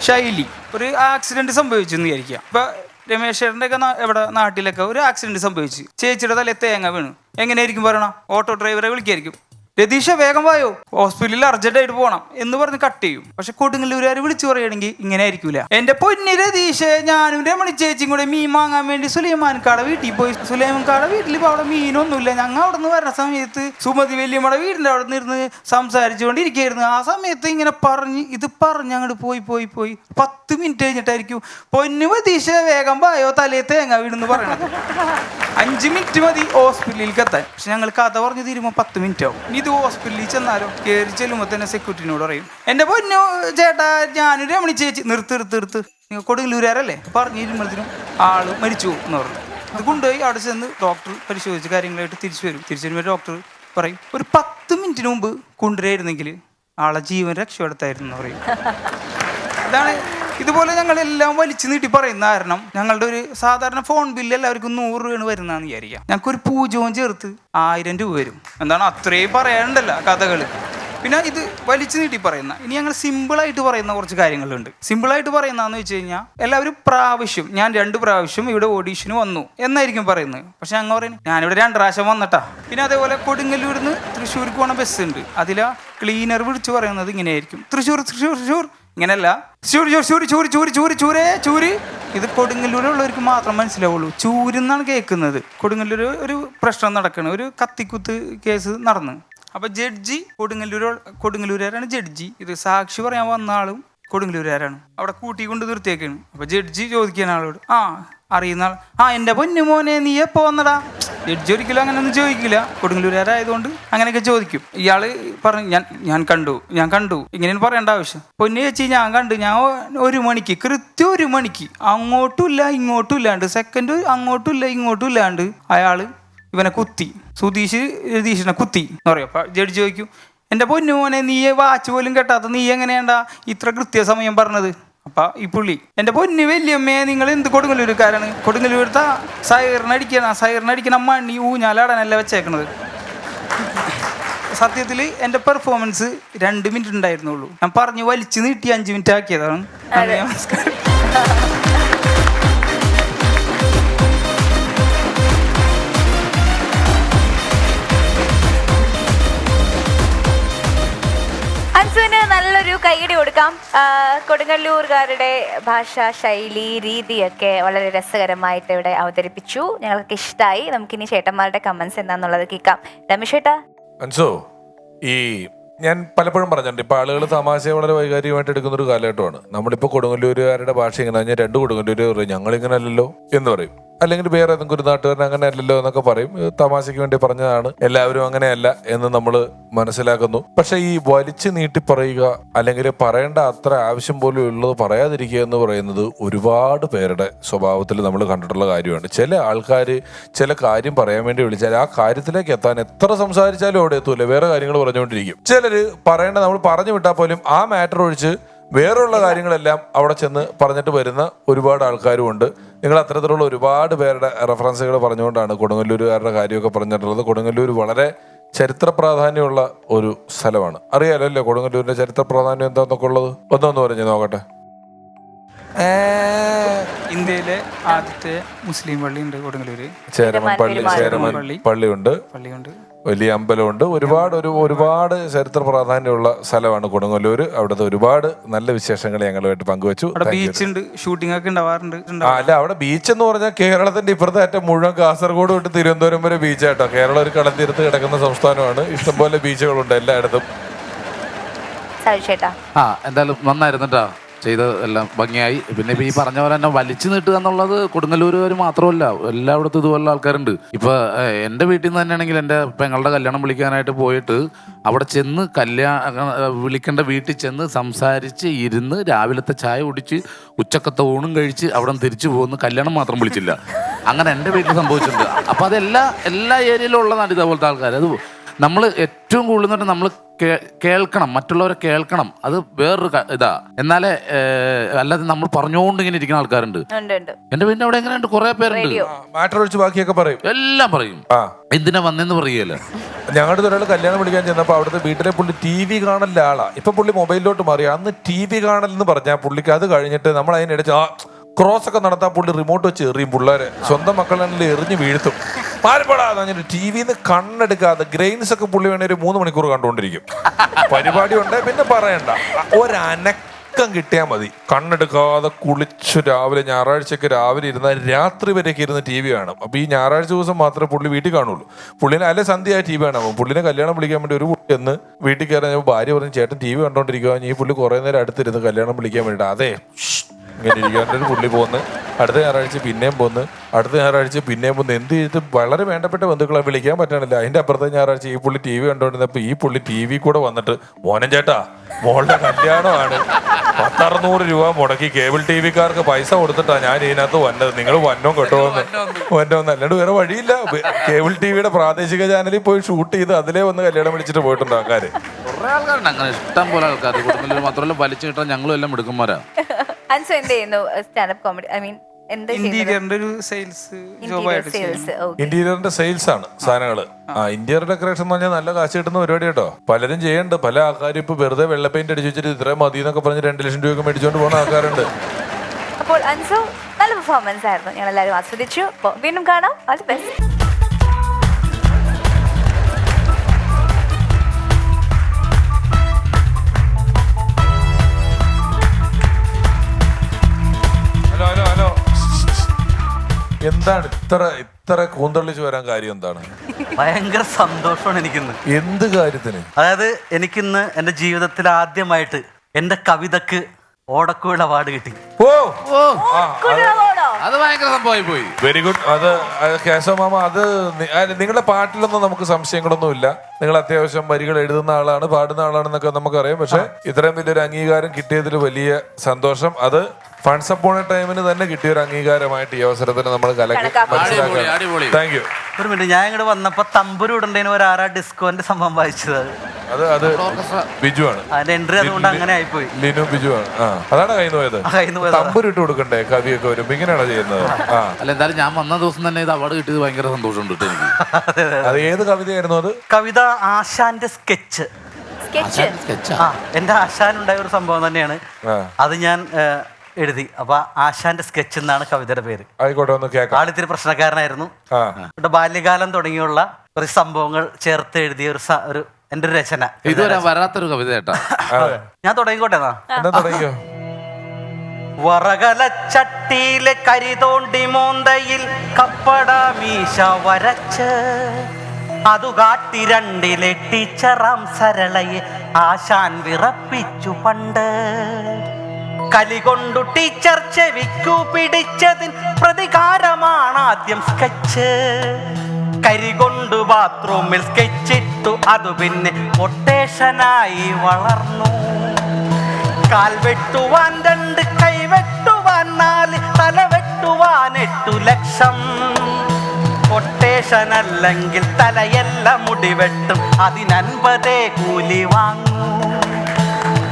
ശൈലി. ഒരു ആക്സിഡൻറ്റ് സംഭവിച്ചെന്ന് വിചാരിക്കുക. ഇപ്പം രമേശ് ചേട്ടൻ്റെ ഒക്കെ ഇവിടെ നാട്ടിലൊക്കെ ഒരു ആക്സിഡൻറ്റ് സംഭവിച്ചു, ചേച്ചിയുടെ തലയിൽ തേങ്ങ വീണു, എങ്ങനെയായിരിക്കും പറയണം? ഓട്ടോ ഡ്രൈവറെ വിളിക്കായിരിക്കും, രതീഷ വേഗം വായോ, ഹോസ്പിറ്റലിൽ അർജന്റായിട്ട് പോകണം എന്ന് പറഞ്ഞ് കട്ട് ചെയ്യും. പക്ഷെ കൊടുങ്ങല്ലൂരുകാർ വിളിച്ചു പറയുകയാണെങ്കിൽ ഇങ്ങനെ ആയിരിക്കൂല. എൻ്റെ പൊന്നി രതീഷ്, ഞാനും രമണി ചേച്ചിയും കൂടെ മീൻ വാങ്ങാൻ വേണ്ടി സുലൈമാൻകാടെ വീട്ടിൽ പോയി. സുലൈമാൻകാടെ വീട്ടിൽ ഇപ്പോൾ അവിടെ മീനൊന്നുമില്ല. ഞങ്ങൾ അവിടെ നിന്ന് വരുന്ന സമയത്ത് സുമതി വല്യമ്മയുടെ വീടിൻ്റെ അവിടെ നിന്ന് സംസാരിച്ചുകൊണ്ടിരിക്കുകയായിരുന്നു. ആ സമയത്ത് ഇങ്ങനെ പറഞ്ഞ് അങ്ങോട്ട് പോയി 10 മിനിറ്റ് കഴിഞ്ഞിട്ടായിരിക്കും പൊന്നു രതീഷ് വേഗം വായോ തലയെ തേങ്ങ വീടെന്ന് പറയണത്. 5 മിനിറ്റ് മതി ഹോസ്പിറ്റലിലേക്ക് എത്താൻ. പക്ഷെ ഞങ്ങൾ കഥ പറഞ്ഞു തീരുമ്പോൾ 10 മിനിറ്റ് ആവും. ഇത് ഹോസ്പിറ്റലിൽ ചെന്നാലോ കയറി ചെല്ലുമ്പോൾ തന്നെ സെക്യൂരിറ്റിനോട് പറയും, എൻ്റെ പൊന്നു ചേട്ടാ ഞാനൊരു രമണി ചേച്ചി നിർത്ത് നിങ്ങൾ കൊടുങ്ങല്ലൂരാരല്ലേ പറഞ്ഞിരുമ്പോഴത്തേനും ആള് മരിച്ചു എന്ന് പറഞ്ഞു. ഇത് കൊണ്ടുപോയി അവിടെ ചെന്ന് ഡോക്ടർ പരിശോധിച്ച് കാര്യങ്ങളായിട്ട് തിരിച്ചു വരുമ്പോൾ ഡോക്ടർ പറയും ഒരു 10 മിനിറ്റിന് മുമ്പ് കൊണ്ടുവരായിരുന്നെങ്കിൽ ആളെ ജീവൻ രക്ഷപ്പെടുത്തായിരുന്നു എന്ന് പറയും. ഇതാണ് ഇതുപോലെ ഞങ്ങളെല്ലാം വലിച്ചു നീട്ടി പറയുന്ന കാരണം ഞങ്ങളുടെ ഒരു സാധാരണ ഫോൺ ബില്ല് എല്ലാവർക്കും 100 രൂപയാണ് വരുന്നതെന്ന് വിചാരിക്കാം. ഞങ്ങൾക്കൊരു പൂജവും ചേർത്ത് 1000 രൂപ വരും. എന്താണ് അത്രയും പറയാനുണ്ടല്ലോ കഥകൾ. പിന്നെ ഇത് വലിച്ചു നീട്ടി പറയുന്ന ഇനി ഞങ്ങൾ സിമ്പിളായിട്ട് പറയുന്ന കുറച്ച് കാര്യങ്ങളുണ്ട്. സിമ്പിളായിട്ട് പറയുന്നതെന്ന് വെച്ച് കഴിഞ്ഞാൽ എല്ലാവരും ഞാൻ 2 പ്രാവശ്യം ഇവിടെ ഓഡീഷന് വന്നു എന്നായിരിക്കും പറയുന്നത്. പക്ഷെ ഞങ്ങൾ പറയും ഞാനിവിടെ 2 പ്രാവശ്യം വന്നിട്ടാ. പിന്നെ അതേപോലെ കൊടുങ്ങല്ലൂരിൽ നിന്ന് തൃശ്ശൂർക്ക് പോണ ബസ് ഉണ്ട്, അതിലാ ക്ലീനർ വിളിച്ചു പറയുന്നത് ഇങ്ങനെയായിരിക്കും, തൃശ്ശൂർ ഇങ്ങനെയല്ല, ചൂര്. ഇത് കൊടുങ്ങല്ലൂരുള്ളവർക്ക് മാത്രം മനസ്സിലാവുള്ളൂ. ചൂരെന്നാണ് കേൾക്കുന്നത്. കൊടുങ്ങല്ലൂർ ഒരു പ്രശ്നം നടക്കണം, ഒരു കത്തിക്കുത്ത് കേസ് നടന്ന്. അപ്പൊ ജഡ്ജി കൊടുങ്ങല്ലൂരുകാരാണ് ജഡ്ജി. ഇത് സാക്ഷി പറയാൻ വന്ന ആളും കൊടുങ്ങല്ലൂരുകാരാണ്. അവിടെ കൂട്ടിക്കൊണ്ട് നിർത്തിയേക്കാണ്. അപ്പൊ ജഡ്ജി ചോദിക്കുന്ന ആളോട് അറിയുന്ന ആൾ, എൻ്റെ പൊന്നു മോനെ നീ എപ്പോ വന്നടാ? ജഡ്ജി ഒരിക്കലും അങ്ങനെയൊന്നും ചോദിക്കില്ല, കൊടുങ്ങല്ലൂരുകാരായതുകൊണ്ട് അങ്ങനെയൊക്കെ ചോദിക്കും. ഇയാള് പറഞ്ഞു ഞാൻ കണ്ടു ഇങ്ങനെയൊന്നും പറയേണ്ട ആവശ്യം. പൊന്നു ചേച്ചി ഞാൻ കണ്ടു, ഞാൻ 1 മണിക്ക് കൃത്യം 1 മണിക്ക് അങ്ങോട്ടും ഇല്ല ഇങ്ങോട്ടും ഇല്ലാണ്ട് സെക്കൻഡ് അങ്ങോട്ടും ഇല്ല ഇങ്ങോട്ടും ഇല്ലാണ്ട് അയാള് ഇവനെ കുത്തി, രതീഷിനെ കുത്തി എന്ന് പറയും. അപ്പൊ ജഡ്ജി ചോദിക്കും, എൻ്റെ പൊന്നു മോനെ നീ വാച്ച് പോലും കെട്ടാത്ത നീ എങ്ങനെയാണ്ടാ ഇത്ര കൃത്യസമയം പറഞ്ഞത്? അപ്പൊ ഈ പുള്ളി, എൻ്റെ പൊന്നു വല്യമ്മയെ നിങ്ങൾ എന്ത് കൊടുങ്ങല്ലൂരുകാരാണ്? കൊടുങ്ങല്ലൂരത്തെ സൈറിനടിക്കണ മണ്ണി ഊഞ്ഞാലാടാനല്ല വെച്ചേക്കണത്. സത്യത്തിൽ എൻ്റെ പെർഫോമൻസ് 2 മിനിറ്റ് ഉണ്ടായിരുന്നുള്ളൂ. ഞാൻ പറഞ്ഞു വലിച്ചു നീട്ടി 5 മിനിറ്റ് ആക്കിയതാണ്. നമസ്കാരം. അൻസുവിന് നല്ലൊരു കൈയടി കൊടുക്കാം. കൊടുങ്ങല്ലൂർകാരുടെ ഭാഷാ ശൈലി രീതിയൊക്കെ വളരെ രസകരമായിട്ട് ഇവിടെ അവതരിപ്പിച്ചു. ഞങ്ങൾക്ക് ഇഷ്ടമായി. നമുക്കിനി ചേട്ടന്മാരുടെ കമന്റ്സ് എന്താന്നുള്ളത് കേൾക്കാം. രമേശ് ചേട്ടാ. അൻസു, ഞാൻ പലപ്പോഴും പറഞ്ഞിട്ടുണ്ട്, ഇപ്പൊ ആളുകൾ തമാശയെ വളരെ വൈകാരികമായിട്ട് എടുക്കുന്ന ഒരു കാലഘട്ടമാണ്. നമ്മളിപ്പോ കൊടുങ്ങല്ലൂരുകാരുടെ ഭാഷ ഇങ്ങനെ 2 കൊടുങ്ങല്ലൂർ പറയും ഞങ്ങളിങ്ങനെ അല്ലല്ലോ എന്ന് പറയും. അല്ലെങ്കിൽ വേറെ ഏതെങ്കിലും ഒരു നാട്ടുകാരൻ അങ്ങനെ അല്ലല്ലോ എന്നൊക്കെ പറയും. തമാശയ്ക്ക് വേണ്ടി പറഞ്ഞതാണ്, എല്ലാവരും അങ്ങനെയല്ല എന്ന് നമ്മൾ മനസ്സിലാക്കുന്നു. പക്ഷെ ഈ വലിച്ചു നീട്ടി പറയുക അല്ലെങ്കിൽ പറയേണ്ട അത്ര ആവശ്യം പോലും ഉള്ളത് പറയാതിരിക്കുക എന്ന് പറയുന്നത് ഒരുപാട് പേരുടെ സ്വഭാവത്തിൽ നമ്മൾ കണ്ടിട്ടുള്ള കാര്യമാണ്. ചില ആൾക്കാർ ചില കാര്യം പറയാൻ വേണ്ടി വിളിച്ചാൽ ആ കാര്യത്തിലേക്ക് എത്താൻ എത്ര സംസാരിച്ചാലും അവിടെ എത്തൂല, വേറെ കാര്യങ്ങൾ പറഞ്ഞുകൊണ്ടിരിക്കും. ചിലര് പറയേണ്ട നമ്മൾ പറഞ്ഞു വിട്ടാൽ പോലും ആ മാറ്റർ ഒഴിച്ച് വേറെയുള്ള കാര്യങ്ങളെല്ലാം അവിടെ ചെന്ന് പറഞ്ഞിട്ട് വരുന്ന ഒരുപാട് ആൾക്കാരും ഉണ്ട്. നിങ്ങൾ അത്തരത്തിലുള്ള ഒരുപാട് പേരുടെ റെഫറൻസുകൾ പറഞ്ഞുകൊണ്ടാണ് കൊടുങ്ങല്ലൂരുകാരുടെ കാര്യമൊക്കെ പറഞ്ഞിട്ടുള്ളത്. കൊടുങ്ങല്ലൂർ വളരെ ചരിത്ര പ്രാധാന്യമുള്ള ഒരു സ്ഥലമാണ്. അറിയാലോ അല്ലേ കൊടുങ്ങല്ലൂരിന്റെ ചരിത്ര പ്രാധാന്യം എന്താന്നൊക്കെ ഉള്ളത്? ഒന്നൊന്ന് പറഞ്ഞു നോക്കട്ടെ. ഇന്ത്യയിലെ ആദ്യത്തെ മുസ്ലിം പള്ളി ഉണ്ട് കൊടുങ്ങല്ലൂര്. ചേരമൻ പള്ളിയുണ്ട്, വലിയ അമ്പലമുണ്ട്. ഒരുപാട് ചരിത്ര പ്രാധാന്യമുള്ള സ്ഥലമാണ് കൊടുങ്ങല്ലൂര്. അവിടുത്തെ ഒരുപാട് നല്ല വിശേഷങ്ങൾ ഞങ്ങളുമായിട്ട് പങ്കുവച്ചു. ബീച്ച് ഉണ്ട്, ഷൂട്ടിംഗ് ഒക്കെ ഉണ്ടാവാറുണ്ട്. അല്ല, അവിടെ ബീച്ച് എന്ന് പറഞ്ഞാൽ കേരളത്തിന്റെ ഇപ്പുറത്തെ അറ്റം മുഴുവൻ കാസർഗോഡ് തൊട്ട് തിരുവനന്തപുരം വരെ ബീച്ചായിട്ടോ. കേരളം ഒരു കടൽത്തീരത്ത് കിടക്കുന്ന സംസ്ഥാനമാണ്. ഇഷ്ടംപോലെ ബീച്ചുകളുണ്ട് എല്ലായിടത്തും. എന്തായാലും നന്നായിരുന്നുട്ടാ, ചെയ്ത് എല്ലാം ഭംഗിയായി. പിന്നെ ഇപ്പൊ ഈ പറഞ്ഞ പോലെ തന്നെ വലിച്ചു നീട്ടുക എന്നുള്ളത് കൊടുങ്ങല്ലൂരുകാർ മാത്രമല്ല, എല്ലായിടത്തും ഇതുപോലുള്ള ആൾക്കാരുണ്ട്. ഇപ്പൊ എൻ്റെ വീട്ടിൽ നിന്ന് തന്നെയാണെങ്കിൽ എൻ്റെ പെങ്ങളുടെ കല്യാണം വിളിക്കാനായിട്ട് പോയിട്ട് അവിടെ ചെന്ന് വിളിക്കേണ്ട വീട്ടിൽ ചെന്ന് സംസാരിച്ച് ഇരുന്ന് രാവിലത്തെ ചായ കുടിച്ച് ഉച്ചക്കത്തെ ഊണും കഴിച്ച് അവിടെ തിരിച്ചു പോകുന്നു. കല്യാണം മാത്രം വിളിച്ചില്ല. അങ്ങനെ എൻ്റെ വീട്ടിൽ സംഭവിച്ചിട്ടുണ്ട്. അപ്പൊ അത് എല്ലാ ഏരിയയിലും ഉള്ളതാണ് ഇതേപോലത്തെ ആൾക്കാർ. അത് നമ്മൾ ഏറ്റവും കൂടുതൽ നമ്മൾ കേൾക്കണം, മറ്റുള്ളവരെ കേൾക്കണം. അത് വേറൊരു ഇതാ. എന്നാലേ അല്ലാതെ നമ്മൾ പറഞ്ഞുകൊണ്ട് ഇങ്ങനെ ഇരിക്കുന്ന ആൾക്കാരുണ്ട്. എന്റെ വീടിന്റെ അവിടെ എങ്ങനെയുണ്ട്, കുറെ പേരുണ്ട്. മാറ്റർ ഒഴിച്ച് ബാക്കിയൊക്കെ പറയും, എല്ലാം പറയും. എന്തിനാ വന്നെന്ന് പറയല്ല. ഞങ്ങളുടെ ഒരാൾ കല്യാണം വിളിക്കാൻ ചെന്നപ്പോൾ അവിടുത്തെ വീട്ടിലെ പുള്ളി TV കാണലില്ല ആളാ. ഇപ്പൊ പുള്ളി മൊബൈലിലോട്ട് മാറി. അന്ന് TV കാണൽ എന്ന് പറഞ്ഞാൽ പുള്ളിക്ക് അത് കഴിഞ്ഞിട്ട് നമ്മൾ അതിനിടച്ച് ക്രോസ് ഒക്കെ നടത്താൻ പുള്ളി റിമോട്ട് വെച്ച് എറിയും. പിള്ളേരെ സ്വന്തം മക്കളാണെങ്കിൽ എറിഞ്ഞ് വീഴ്ത്തും. പാൽപ്പെടാന്ന് പറഞ്ഞിട്ട് TVന്ന് കണ്ണെടുക്കാതെ ഗ്രെയിൻസ് ഒക്കെ പുള്ളി വേണേ ഒരു 3 മണിക്കൂർ കണ്ടുകൊണ്ടിരിക്കും. പരിപാടി ഉണ്ട് പിന്നെ പറയണ്ട, ഒരനക്കം കിട്ടിയാൽ മതി. കണ്ണെടുക്കാതെ കുളിച്ചു രാവിലെ ഞായറാഴ്ചയൊക്കെ രാവിലെ ഇരുന്നാൽ രാത്രി വരെയൊക്കെ ഇരുന്ന് TV കാണും. അപ്പൊ ഈ ഞായറാഴ്ച ദിവസം മാത്രമേ പുള്ളി വീട്ടിൽ കാണുള്ളൂ. പുള്ളിനെ അല്ലെ സന്ധ്യയായി TV കാണാം. പുള്ളിനെ കല്യാണം വിളിക്കാൻ വേണ്ടി ഒരു കുട്ടി എന്ന് വീട്ടിൽ കയറാൻ ഭാര്യ പറഞ്ഞു, ചേട്ടൻ TV കണ്ടോണ്ടിരിക്കുക. ഈ പുള്ളി കുറെ നേരം അടുത്തിരുന്ന് കല്യാണം വിളിക്കാൻ വേണ്ടിയിട്ട് അതെ ഇങ്ങനെ ഇരിക്കാണ്ടൊരു പുള്ളി പോന്ന്, അടുത്ത ഞായറാഴ്ച പിന്നെയും പോന്ന്, അടുത്ത ഞായറാഴ്ച പിന്നെയും പോന്ന്. എന്ത് ചെയ്ത് വളരെ വേണ്ടപ്പെട്ട ബന്ധുക്കളെ വിളിക്കാൻ പറ്റണില്ല. അതിന്റെ അപ്പുറത്തെ ഞായറാഴ്ച ഈ പുള്ളി TV കണ്ടോണ്ടിരുന്നപ്പോ ഈ പുള്ളി TV കൂടെ വന്നിട്ട്, മോനൻ ചേട്ടാ മോളുടെ കല്യാണമാണ്, 100-600 രൂപ മുടക്കി കേബിൾ TVക്കാർക്ക് പൈസ കൊടുത്തിട്ടാ ഞാൻ ഇതിനകത്ത് വന്നത്, നിങ്ങൾ വന്നോ വന്നോന്ന് അല്ലാണ്ട് വേറെ വഴിയില്ല. കേബിൾ TVയുടെ പ്രാദേശിക ചാനലിൽ പോയി ഷൂട്ട് ചെയ്ത് അതിലേ വന്ന് കല്യാണം വിളിച്ചിട്ട് പോയിട്ടുണ്ട് ആൾക്കാര്. കുറെ ആൾക്കാരുണ്ട് അങ്ങനെ, ഇഷ്ടം പോലെ ആൾക്കാർ. മാത്രമല്ല വലിച്ചു കിട്ടാൻ ഞങ്ങളും എല്ലാം മിടുക്കന്മാരാ. സ്റ്റാൻഡപ്പ് കോമഡി ഇന്റീരിയറിന്റെ ഒരു സെയിൽസ് ഇന്റീരിയറിന്റെ സെയിൽസ് ആണ് സാധനങ്ങള്. ഇന്റീരിയർ ഡെക്കറേഷൻ എന്ന് പറഞ്ഞാൽ നല്ല കാശ് കിട്ടുന്ന പരിപാടി കേട്ടോ. പലരും ചെയ്യണ്ട്. പല ആൾക്കാരും ഇപ്പൊ വെറുതെ വെള്ള പെയിന്റ് അടിച്ചു വെച്ചിട്ട് ഇത്രയും മതി എന്നൊക്കെ പറഞ്ഞ് 2 ലക്ഷം രൂപയൊക്കെ മേടിച്ചോണ്ട് പോകുന്ന ആൾക്കാരുണ്ട്. അപ്പോൾ അൻസു നല്ല പെർഫോമൻസ് ആയിരുന്നു, ഞങ്ങൾ എല്ലാവരും ആസ്വദിച്ചു. വീണ്ടും കാണാം. All the best. ഹലോ, എന്താണ് ഇത്ര കൂന്തള്ളിച്ച് വരാൻ കാര്യം എന്താണ്? ഭയങ്കര സന്തോഷമാണ് എനിക്കിന്ന്. എന്ത് കാര്യത്തിന്? അതായത് എനിക്കിന്ന് എൻ്റെ ജീവിതത്തിൽ ആദ്യമായിട്ട് എൻ്റെ കവിതക്ക് ഓടക്കുഴൽ അവാർഡ് കിട്ടി. അത് ഭയങ്കര സംഭവമായി പോയി. Very good. അത് കേശവ മാമ, അത് നിങ്ങളുടെ പാട്ടിലൊന്നും നമുക്ക് സംശയങ്ങളൊന്നുമില്ല. നിങ്ങൾ അത്യാവശ്യം വരികൾ എഴുതുന്ന ആളാണ്, പാടുന്ന ആളാണെന്നൊക്കെ നമുക്കറിയാം. പക്ഷെ ഇത്രയും വലിയൊരു അംഗീകാരം കിട്ടിയതിൽ വലിയ സന്തോഷം. അത് ഫണ്ട്സ് അപ്പോൺ എ ടൈമിന് തന്നെ കിട്ടിയൊരു അംഗീകാരമായിട്ട് ഈ അവസരത്തിന് നമ്മൾ താങ്ക് യു. ഒരു മിനിറ്റ്, ഞാൻ ഇങ്ങോട്ട് വന്നപ്പോ തമ്പുരു ഇടണ്ടേന് ഒരു ആറാ ഡിസ്കോന്റെ സംഭവം വായിച്ചത്. അത് ബിജു ആണ് അതിന്റെ എൻട്രി, അതുകൊണ്ട് അങ്ങനെ ആയിപ്പോയി. ലിനു ബിജു ആണ്. അതാണ് കയ്യിൽ പോയത്. തമ്പുരിട്ട് കൊടുക്കണ്ടേ കവിയൊക്കെ വരുമ്പോ ഇങ്ങനെയാണോ ചെയ്യുന്നത്? അല്ല, എന്തായാലും ഞാൻ വന്ന ദിവസം തന്നെ ഇത് അവാർഡ് കിട്ടിയത് ഭയങ്കര സന്തോഷമുണ്ട് എനിക്ക്. അത് ഏത് കവിതയായിരുന്നു? അത് കവിത ആശാന്റെ സ്കെച്ച്. എന്റെ ആശാൻ ഉണ്ടായ ഒരു സംഭവം തന്നെയാണ് അത്. ഞാൻ എഴുതി. അപ്പൊ ആശാന്റെ സ്കെച്ച് എന്നാണ് കവിതയുടെ പേര്. ആയിക്കോട്ടെ, ഒന്ന് കേൾക്കാം. ആളിത്തിരി പ്രശ്നക്കാരനായിരുന്നു. ഇവിടെ ബാല്യകാലം തുടങ്ങിയുള്ള ഒരു സംഭവങ്ങൾ ചേർത്ത് എഴുതിയ ഒരു എന്റെ ഒരു രചന. ഇതുവരെ വരാത്തൊരു കവിത കേട്ടാ. ഞാൻ തുടങ്ങിക്കോട്ടെ. തുടങ്ങിയോ? വറകലച്ചട്ടിയിലെ കരിതോണ്ടി മോന്തയിൽ കപ്പട മീശ വരച്ച് അതു കാട്ടി 2 ടീച്ചറാം സരളയെ ആശാൻ വിറപ്പിച്ചു പണ്ട്. കലികൊണ്ടു ടീച്ചർ ചെവിക്കു പിടിച്ചതിൻ പ്രതികാരമാണ് ആദ്യം സ്കെച്ച്. കരികൊണ്ടു ബാത്റൂമിൽ സ്കെച്ചിട്ടു, അത് പിന്നെ കൊട്ടേഷനായി വളർന്നു. കാൽ വെട്ടുവാൻ 2, കൈ വെട്ടുവാൻ 4, തല വെട്ടുവാൻ 8 ലക്ഷം. കൊട്ടേഷൻ അല്ലെങ്കിൽ തലയെല്ലാം മുടി വെട്ടും, അതിന് 50 കൂലി വാങ്ങൂ.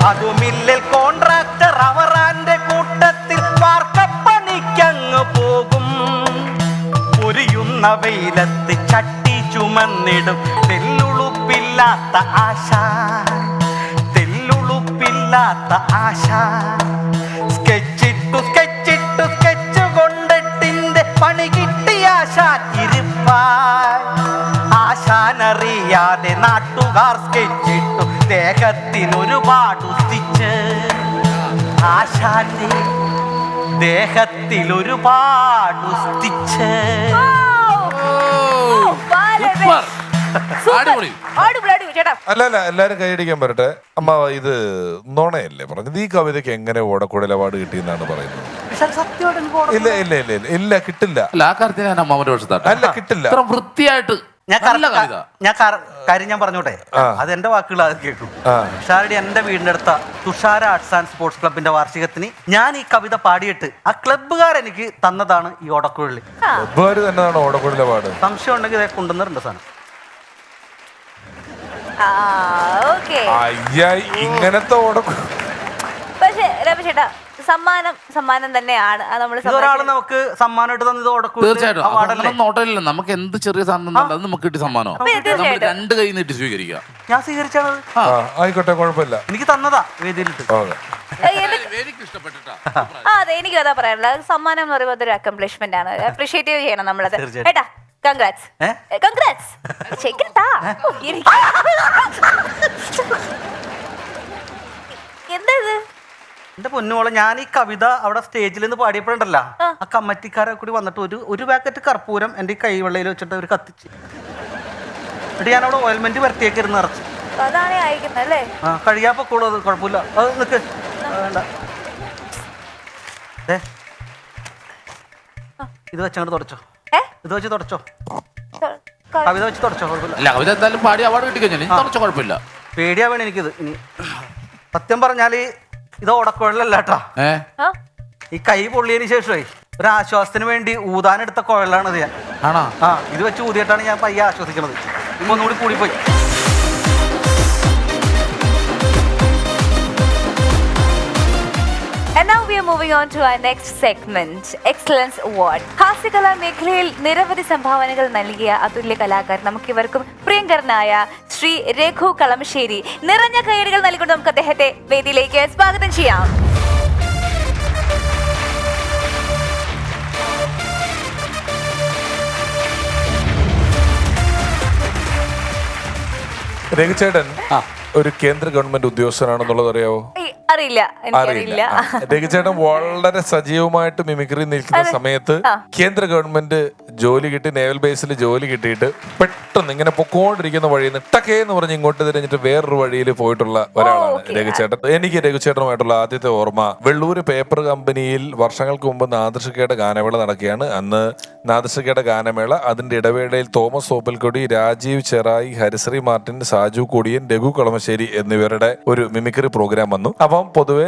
അതുമില്ലിൽ കോൺട്രാക്ടർ അവറാന്റെ കൂട്ടത്തിൽ വാർക്കപ്പണിക്കങ്ങ് പോകും. പൊരിയുന്ന വെയിലത്ത് ചട്ടി ചുമന്നിടും തെല്ലുളുപ്പില്ലാത്ത ആശ, തെല്ലുളുപ്പില്ലാത്ത ആശ. സ്കെച്ചിട്ടു സ്കെച്ചിട്ടു സ്കെച്ച് കൊണ്ടിട്ടിന്റെ പണി കിട്ടിയ ആശാക്കിരിപ്പായി. ആശാനറിയാതെ നാട്ടുകാർ സ്കെച്ചിട്ടു ദേഹത്തിനൊരുപാട് സ്റ്റിച്ച്. ആശാന്റെ ദേഹത്തിലൊരുപാട് സ്റ്റിച്ച്. അല്ല എല്ലാരും കൈയടിക്കാൻ പറട്ടെ. അമ്മ ഇത് നുണയല്ലേ പറഞ്ഞത്? ഈ കവിതയ്ക്ക് എങ്ങനെ ഓടക്കുഴൽ അവാർഡ് കിട്ടിയെന്നാണ് പറയുന്നത്? ഇല്ല ഇല്ല ഇല്ല ഇല്ല ഇല്ല കിട്ടില്ല. അല്ല, ആ കാര്യത്തിൽ ഞാൻ അമ്മാവന്റെ പക്ഷത്താട്ടെ. അല്ല കിട്ടില്ല. ഇത്ര വൃത്തിയായിട്ട് ഞാൻ കാര്യം ഞാൻ പറഞ്ഞോട്ടെ, അത് എന്റെ വാക്കുകൾ അത് കേട്ടു. ഷാരടി എന്റെ വീടിന്റെ അടുത്ത തുഷാര ആർട്സ് ആൻഡ് സ്പോർട്സ് ക്ലബിന്റെ വാർഷികത്തിന് ഞാൻ ഈ കവിത പാടിയിട്ട് ആ ക്ലബ്ബുകാർ എനിക്ക് തന്നതാണ് ഈ ഓടക്കുഴല്. ക്ലബ്ബുകാര് തന്നെയാണ് ഓടക്കുഴൽ അവാർഡ്. സംശയം ഉണ്ടെങ്കിൽ കൊണ്ടുവന്നിട്ടുണ്ട് സാധനം. ഇങ്ങനത്തെ ഓടക്കുഴൽ. പക്ഷേ രമേശേട്ടാ, സമ്മാനം തന്നെയാണ് ഒരാള് നമുക്ക് സമ്മാനമായിട്ട് തന്നത് ഓടക്കുഴൽ. തീർച്ചയായിട്ടും നോട്ടമില്ല. നമുക്ക് എന്ത് ചെറിയ സാധനം അത് നമുക്ക് കിട്ടിയ സമ്മാനം നമ്മൾ 2 കൈ നീട്ടി സ്വീകരിക്കാം. ഞാൻ സ്വീകരിച്ചാണ്. ആയിക്കോട്ടെ, കുഴപ്പമില്ല. എനിക്ക് തന്നതാ വേദിയിലിട്ട്. എനിക്ക് ഇഷ്ടപ്പെട്ടിട്ടാ. അതെ, എനിക്ക് അതാ പറയാനുള്ളത്. സമ്മാനം എന്ന് പറയുമ്പോൾ അതൊരു അക്കംപ്ലിഷ്മെന്റ് ആണ്. അപ്രീഷിയേറ്റ് ചെയ്യണം നമ്മളത്. ഏട്ടാ, കൺഗ്രാറ്റ്സ്. കൺഗ്രാറ്റ്സ്. എന്താ ഇത്? എന്റെ പൊന്നുമോളെ, ഞാൻ ഈ കവിത അവിടെ സ്റ്റേജിൽ നിന്ന് പാടിയപ്പോഴുണ്ടല്ല, ആ കമ്മിറ്റിക്കാരെ കൂടി വന്നിട്ട് ഒരു പാക്കറ്റ് കർപ്പൂരം എന്റെ ഈ കൈവെള്ളയിൽ വെച്ചിട്ട് ഒരു കത്തിച്ച്. എന്നിട്ട് ഞാൻ അവിടെ ഓയിൽമെന്റ് വരട്ടിയൊക്കെ ഇരുന്ന് നിറച്ച്. അതാണ് അയക്കുന്നത് അല്ലേ? കഴിയാപ്പൊക്കോളൂ, അത് കുഴപ്പമില്ല. അത് നിക്ക് വേണ്ട. ഇത് വെച്ചങ്ങോട്ട് തുടച്ചോ. ഇത് വെച്ച് തുടച്ചോ. കവിത വെച്ച് തുടച്ചോ, കുഴപ്പമില്ല. അല്ല, കവിത എന്തായാലും പാടി അവാർഡ് കിട്ടിക്കഴിഞ്ഞാൽ തുടച്ചോ, കുഴപ്പമില്ല. പേടിയാവേണം എനിക്കിത്. ഇനി സത്യം പറഞ്ഞാല് ഇത് ഓടക്കുഴലല്ല കേട്ടാ. ഈ കൈ പൊള്ളിയതിന് ശേഷമേ ഒരു ആശ്വാസത്തിന് വേണ്ടി ഊതാനെടുത്ത കുഴലാണത് ഞാൻ. ആണോ? ഇത് വെച്ച് ഊതിയിട്ടാണ് ഞാൻ പയ്യെ ആശ്വസിക്കുന്നത്. ഇപ്പൊ ഒന്നുകൂടി കൂടിപ്പോയി. And now we are moving on to our next segment, Excellence Award. ഹാസ്യകലാ മേഖലയിൽ നിരവധി സംഭാവനകൾ നൽകിയ അതുല്യ കലാകാരൻ, നമുക്കിവർക്കും പ്രിയങ്കരനായ ശ്രീ രഘു കളമശ്ശേരി. നിറഞ്ഞ കൈയടികൾ നൽകിക്കൊണ്ട് നമുക്ക് അദ്ദേഹത്തെ വേദിയിലേക്ക് സ്വാഗതം ചെയ്യാം. രഘുചേട്ടൻ ഒരു കേന്ദ്ര ഗവൺമെന്റ് ഉദ്യോഗസ്ഥനാണെന്നുള്ളത് അറിയാവോ? അറിയില്ല, എനിക്കറിയില്ല. രഘുചേട്ടൻ വളരെ സജീവമായിട്ട് മിമിക്രി നിൽക്കുന്ന സമയത്ത് കേന്ദ്ര ഗവൺമെന്റ് ജോലി കിട്ടി, നേവൽ ബേസിൽ ജോലി കിട്ടിയിട്ട് പെട്ടെന്ന് ഇങ്ങനെ പൊക്കോണ്ടിരിക്കുന്ന വഴിയിൽ നിന്ന് ടക്കേ എന്ന് പറഞ്ഞ് ഇങ്ങോട്ട് തിരിഞ്ഞിട്ട് വേറൊരു വഴിയിൽ പോയിട്ടുള്ള ഒരാളാണ് രഘുചേട്ടൻ. എനിക്ക് രഘുചേട്ടനുമായിട്ടുള്ള ആദ്യത്തെ ഓർമ്മ, വെള്ളൂര് പേപ്പർ കമ്പനിയിൽ വർഷങ്ങൾക്ക് മുമ്പ് നാദൃഷികയുടെ ഗാനമേള നടക്കുകയാണ്. അന്ന് നാദൃഷികയുടെ ഗാനമേള, അതിന്റെ ഇടവേളയിൽ തോമസ് തോപ്പൽക്കൊടി, രാജീവ് ചെറായി, ഹരിശ്രീ മാർട്ടിൻ, സാജു കൊടിയൻ, രഘു കളമശ്ശേരി എന്നിവരുടെ ഒരു മിമിക്രി പ്രോഗ്രാം വന്നു. അപ്പം പൊതുവെ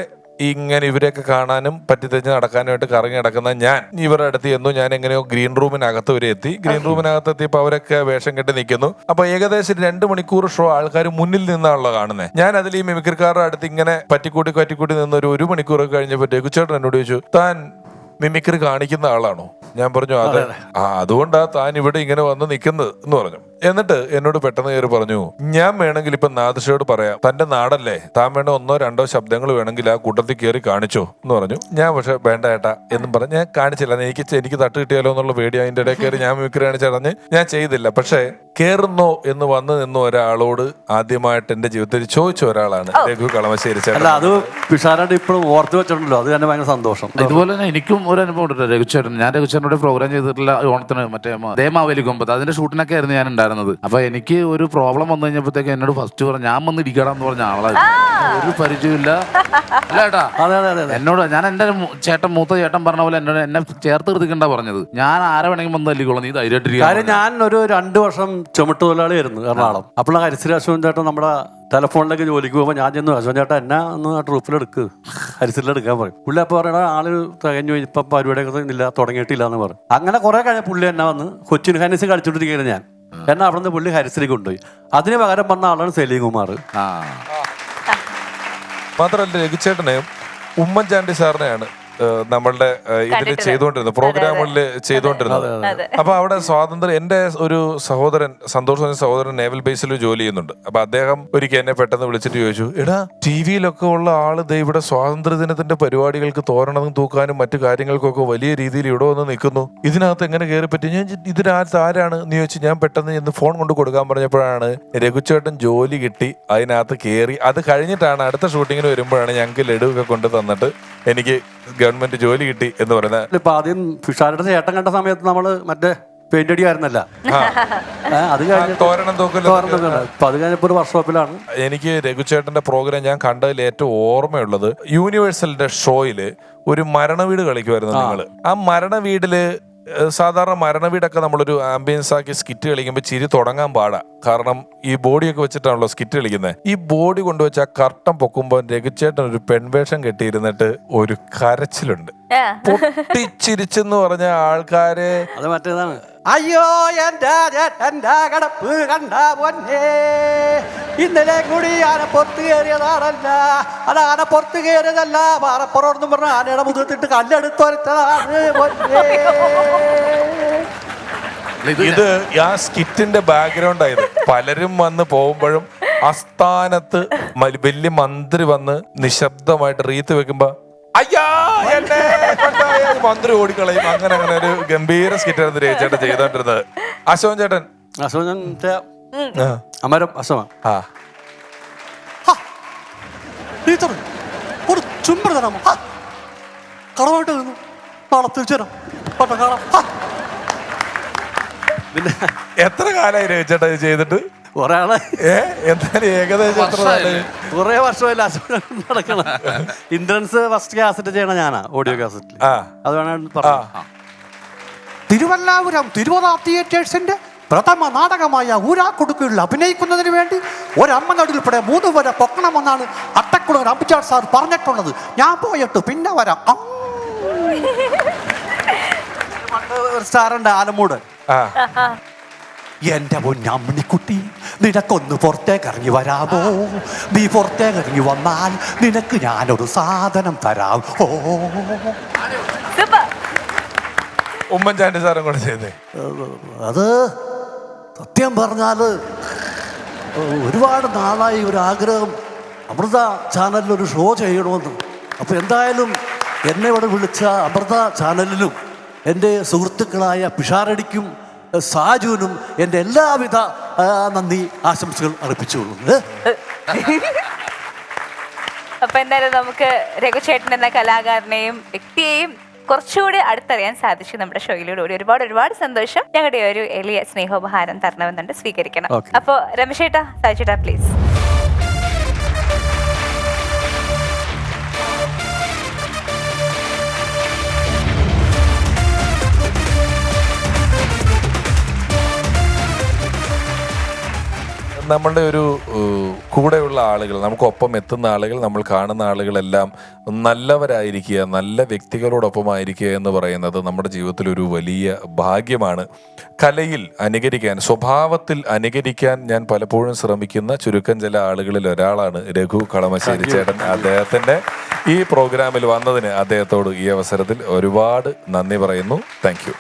ഇങ്ങനെ ഇവരെയൊക്കെ കാണാനും പറ്റിത്തെച്ച് നടക്കാനുമായിട്ട് കറങ്ങി നടക്കുന്ന ഞാൻ ഇവരുടെ അടുത്ത് ചെന്നു. ഞാൻ എങ്ങനെയോ ഗ്രീൻ റൂമിനകത്ത് വരെ എത്തി. ഗ്രീൻ റൂമിനകത്ത് എത്തിയപ്പോൾ അവരൊക്കെ വേഷം കെട്ടി നിൽക്കുന്നു. അപ്പൊ ഏകദേശം 2 മണിക്കൂർ ഷോ ആൾക്കാർ മുന്നിൽ നിന്നാണല്ലോ കാണുന്നത്. ഞാൻ അതിൽ ഈ മിമിക്രിക്കാരുടെ അടുത്ത് ഇങ്ങനെ പറ്റിക്കൂട്ടി നിന്ന് ഒരു 1 മണിക്കൂറൊക്കെ കഴിഞ്ഞപ്പോൾ രഘുചേട്ടൻ എന്നോട് ചോദിച്ചു, താൻ മിമിക്രി കാണിക്കുന്ന ആളാണോ? ഞാൻ പറഞ്ഞു അതെ. അതുകൊണ്ടാ താൻ ഇവിടെ ഇങ്ങനെ വന്ന് നിൽക്കുന്നത് എന്ന് പറഞ്ഞു. എന്നിട്ട് എന്നോട് പെട്ടെന്ന് കയറി പറഞ്ഞു, ഞാൻ വേണമെങ്കിൽ ഇപ്പൊ നാദൃഷയോട് പറയാം, തന്റെ നാടല്ലേ, താൻ വേണ്ട 1 or 2 ശബ്ദങ്ങൾ വേണമെങ്കിൽ ആ കൂട്ടത്തിൽ കയറി കാണിച്ചോ എന്ന് പറഞ്ഞു. ഞാൻ പക്ഷെ വേണ്ട ഏട്ടാ എന്നും പറഞ്ഞ് ഞാൻ കാണിച്ചില്ല. എനിക്ക് തട്ട് കിട്ടിയാലോ എന്നുള്ള പേടി അതിന്റെ ഇടയിൽ കയറി ഞാൻ മിമിക്രി കാണിച്ചറിഞ്ഞ് ഞാൻ ചെയ്തില്ല. പക്ഷെ കയറുന്നോ എന്ന് വന്ന് നിന്ന് ഒരാളോട് ആദ്യമായിട്ട് എന്റെ ജീവിതത്തിൽ ചോദിച്ച ഒരാളാണ് രഘു കളമശ്ശേരി ചേട്ടൻ. അത് പിഷാരായിട്ട് ഇപ്പോഴും ഓർത്ത് വെച്ചിട്ടുണ്ടല്ലോ, അത് തന്നെ ഭയങ്കര സന്തോഷം. ഇതുപോലെ തന്നെ എനിക്കും ഒരു അനുഭവം ഉണ്ട് രഘുചേട്ടൻ. ഞാൻ രഘുചേട്ടനോട് പ്രോഗ്രാം ചെയ്തിട്ടുള്ള ഓണത്തിന് മറ്റേ ദേമാവേലി കൊമ്പത്ത് അതിന്റെ ഷൂട്ടിനൊക്കെ ആയിരുന്നു ഞാൻ ഉണ്ടായിരുന്നത്. ഉണ്ടായിരുന്നത്. അപ്പൊ എനിക്ക് ഒരു പ്രോബ്ലം വന്നു കഴിഞ്ഞപ്പോഴത്തേക്ക് എന്നോട് ഫസ്റ്റ് പറഞ്ഞു ഞാൻ വന്ന് ഇരിക്കടാന്ന് പറഞ്ഞ ആളായിരുന്നു. ഒരു പരിചയമില്ല അല്ല ഏട്ടാ. അതെ അതെ അതെ എന്നോട് ഞാൻ എന്റെ മൂത്ത ചേട്ടൻ പറഞ്ഞ പോലെ എന്നോട് എന്നെ ചേർത്ത് നിർത്തിക്കണ്ട പറഞ്ഞത്. ഞാൻ ആരെ വേണമെങ്കിൽ വന്ന് തല്ലിക്കോളാം, നീ ധൈര്യമായിട്ടിരിക്കുക. കാര്യം ഞാൻ ഒരു 2 വർഷം ചുമട്ടുതൊഴിലാളിയായിരുന്നു എറണാകുളം. അപ്പോഴാണ് ഹരിശ്രീ അശ്വൻ ചേട്ടൻ നമ്മുടെ ടെലഫോണിലേക്ക് ജോലിക്ക് പോകുമ്പോൾ ഞാൻ ചെന്നു അശ്വൻ ചേട്ടാ എന്നെ ഒന്ന് ട്രൂപ്പിലെടുക്ക്, ഹരിശ്രീലെടുക്കാൻ പറയും. പുള്ളി അപ്പോൾ പറയണ ആള് തികഞ്ഞു ഇപ്പം പരിപാടിയൊക്കെ ഇല്ല തുടങ്ങിയിട്ടില്ല എന്ന് പറയും. അങ്ങനെ കുറെ കഴിഞ്ഞ പുള്ളി എന്നെ വന്ന് കൊച്ചിൻ ഹൈനസ് കളിച്ചോണ്ടിരിക്കുകയാണ് ഞാൻ. എന്നെ അവിടെ നിന്ന് പുള്ളി ഹരിശ്രീ കൊണ്ടുപോയി. അതിന് പകരം വന്ന ആളാണ് സലീം കുമാർ. മാത്രമല്ല രഘുചേട്ടനെ ഉമ്മൻചാണ്ടി സാറിനെയാണ് നമ്മളുടെ ഇതിൽ ചെയ്തുകൊണ്ടിരുന്നത്, പ്രോഗ്രാമുകളിൽ ചെയ്തുകൊണ്ടിരുന്നത്. അപ്പൊ അവിടെ സ്വാതന്ത്ര്യം, എന്റെ ഒരു സഹോദരൻ സന്തോഷ് സഹോദരൻ നേവൽ ബേസിൽ ജോലി ചെയ്യുന്നുണ്ട്. അപ്പൊ അദ്ദേഹം ഒരിക്കൽ എന്നെ പെട്ടെന്ന് വിളിച്ചിട്ട് ചോദിച്ചു, എടാ ടിവിയിലൊക്കെ ഉള്ള ആള് ദേ ഇവിടെ സ്വാതന്ത്ര്യ ദിനത്തിന്റെ പരിപാടികൾക്ക് തോരണം തൂക്കാനും മറ്റു കാര്യങ്ങൾക്കൊക്കെ വലിയ രീതിയിൽ ഇവിടെ വന്ന് നിൽക്കുന്നു, ഇതിനകത്ത് എങ്ങനെ കയറി പറ്റി? ഞാൻ ഇതിനകത്ത് ആരാണ് എന്ന് ചോദിച്ചു. ഞാൻ പെട്ടെന്ന് ഇന്ന് ഫോൺ കൊണ്ട് കൊടുക്കാൻ പറഞ്ഞപ്പോഴാണ് രഘുചേട്ടൻ ജോലി കിട്ടി അതിനകത്ത് കയറി. അത് കഴിഞ്ഞിട്ടാണ് അടുത്ത ഷൂട്ടിങ്ങിന് വരുമ്പോഴാണ് ഞങ്ങൾക്ക് ലഡുവൊക്കെ കൊണ്ട് തന്നിട്ട് എനിക്ക് ഗവൺമെന്റ് ജോലി കിട്ടി എന്ന് പറയുന്നത്. ഇപ്പൊ ആദ്യം ഫിഷാരുടെ ചേട്ടൻ കണ്ട സമയത്ത് നമ്മള് മറ്റേ പെയിന്റ് അടിയായിരുന്നല്ല, അത് കഴിഞ്ഞ് തോരണം തൂക്കൽ. ഇപ്പൊ അത് കഴിഞ്ഞപ്പോ ഒരു വർക്ക്ഷോപ്പിലാണ്. എനിക്ക് രഘുചേട്ടന്റെ പ്രോഗ്രാം ഞാൻ കണ്ടതിൽ ഏറ്റവും ഓർമ്മയുള്ളത് യൂണിവേഴ്സലിന്റെ ഷോയില് ഒരു മരണവീട് കളിക്കുമായിരുന്നു നിങ്ങള്. ആ മരണവീടില് സാധാരണ മരണവീടൊക്കെ നമ്മളൊരു ആംബിയൻസ് ആക്കി സ്കിറ്റ് കളിക്കുമ്പോൾ ചിരി തുടങ്ങാൻ പാടാ, കാരണം ഈ ബോഡിയൊക്കെ വെച്ചിട്ടാണല്ലോ സ്കിറ്റ് കളിക്കുന്നത്. ഈ ബോഡി കൊണ്ടുവച്ച് ആ കർട്ടൻ പൊക്കുമ്പോൾ രഘുചേട്ടൻ ഒരു പെൺവേഷം കെട്ടിയിരുന്നിട്ട് ഒരു കരച്ചിലുണ്ട്. പൊട്ടിച്ചിരിച്ചെന്ന് പറഞ്ഞ ആൾക്കാര് അത് മറ്റേതാണ്. അയ്യോ എന്റെ കടപ്പ് കണ്ട പൊന്നേ, ഇന്നലെ കൂടി ആന പുറത്ത് കയറിയതാണല്ല, അത് ആന പുറത്ത് കയറിയതല്ല, പാറപ്പുറം പറഞ്ഞ ആനയുടെ മുഖത്തിട്ട് കല്ലെടുത്തൊരച്ചതാണ് പൊന്നേ. ഇത് ആ സ്കിറ്റിന്റെ ബാക്ക്ഗ്രൗണ്ട് ആയത്. പലരും വന്ന് പോകുമ്പോഴും ആസ്ഥാനത്ത് വലിയ മന്ത്രി വന്ന് നിശബ്ദമായിട്ട് റീത്ത് വെക്കുമ്പോ അയ്യാ എന്നെ മന്ത്രി ഓടിക്കളയും. അങ്ങനെ അങ്ങനെ ഒരു ഗംഭീര സ്കിറ്റായിരുന്നു രഘുചേട്ടൻ ചെയ്തോണ്ടിരുന്നത്. അശോകൻ ചേട്ടൻ അമരം അശോക ഒരു ചുമ്പർ തരാമോ? കടമായിട്ട് നാളെ തിരിച്ചു തരാം. പിന്നെ എത്ര കാലമായി രഘുചേട്ടൻ ഇത് ചെയ്തിട്ട്? കുറെ ആളെ എന്തായാലും ഏകദേശം കുറെ വർഷമല്ല നടക്കണം. ഇൻഷുറൻസ് ഫസ്റ്റ് കാസറ്റ് ചെയ്യണ ഞാനാ, ഓഡിയോ കാസറ്റിൽ. അത് വേണം പറയാം. തിരുവല്ലാപുരം തിരുവതാ തിയേറ്റേഴ്സിന്റെ പ്രഥമ നാടകമായ ഊരാക്കുടുക്കുകളിൽ അഭിനയിക്കുന്നതിന് വേണ്ടി ഒരമ്മ നടുൽപ്പെടെ 3 വരെ പൊക്കണമെന്നാണ് അട്ടക്കുളർ അഭിചാർ സാർ പറഞ്ഞിട്ടുള്ളത്. ഞാൻ പോയിട്ട് പിന്നെ വരാം. ഒരു സ്റ്റാറുണ്ട് ആലമൂട്. എന്റെ പൊന്നമ്മിണിക്കുട്ടി, നിനക്കൊന്ന് പുറത്തേക്ക് ഇറങ്ങി വരാമോ? നീ പുറത്തേക്ക് ഇറങ്ങി വന്നാൽ നിനക്ക് ഞാനൊരു സാധനം തരാം. ഉമ്മൻചാണ്ടി സാറും കൂടെ ചെയ്തേ. അത് സത്യം പറഞ്ഞാല് ഒരുപാട് നാളായി ഒരു ആഗ്രഹം, അമൃത ചാനലിലൊരു ഷോ ചെയ്യണമെന്ന്. അപ്പൊ എന്തായാലും എന്നെ ഇവിടെ വിളിച്ച അമൃത ചാനലിലും എൻ്റെ സുഹൃത്തുക്കളായ പിഷാരടിക്കും സാജുവിനും എൻ്റെ എല്ലാവിധ നന്ദി ആശംസകൾ അർപ്പിച്ചുകൊള്ളുന്നു. അപ്പൊ എന്തായാലും നമുക്ക് രഘുചേട്ടൻ എന്ന കലാകാരനെയും വ്യക്തിയെയും കുറച്ചുകൂടി അടുത്തറിയാൻ സാധിച്ചു നമ്മുടെ ഷോയിലൂടെ. ഒരുപാട് സന്തോഷം. ഞങ്ങളുടെ ഒരു എളിയ സ്നേഹോപഹാരം തരണമെന്നുണ്ട്, സ്വീകരിക്കണം. അപ്പോ രമേശേട്ടാ, സാജുട്ടാ പ്ലീസ്. നമ്മളുടെ ഒരു കൂടെയുള്ള ആളുകൾ, നമുക്കൊപ്പം എത്തുന്ന ആളുകൾ, നമ്മൾ കാണുന്ന ആളുകളെല്ലാം നല്ലവരായിരിക്കുക, നല്ല വ്യക്തികളോടൊപ്പമായിരിക്കുക എന്ന് പറയുന്നത് നമ്മുടെ ജീവിതത്തിൽ ഒരു വലിയ ഭാഗ്യമാണ്. കലയിൽ അനുകരിക്കാൻ, സ്വഭാവത്തിൽ അനുകരിക്കാൻ ഞാൻ പലപ്പോഴും ശ്രമിക്കുന്ന ചുരുക്കം ചില ആളുകളിൽ ഒരാളാണ് രഘു കളമശ്ശേരി ചേട്ടൻ. അദ്ദേഹത്തിൻ്റെ ഈ പ്രോഗ്രാമിൽ വന്നതിന് അദ്ദേഹത്തോട് ഈ അവസരത്തിൽ ഒരുപാട് നന്ദി പറയുന്നു. Thank U.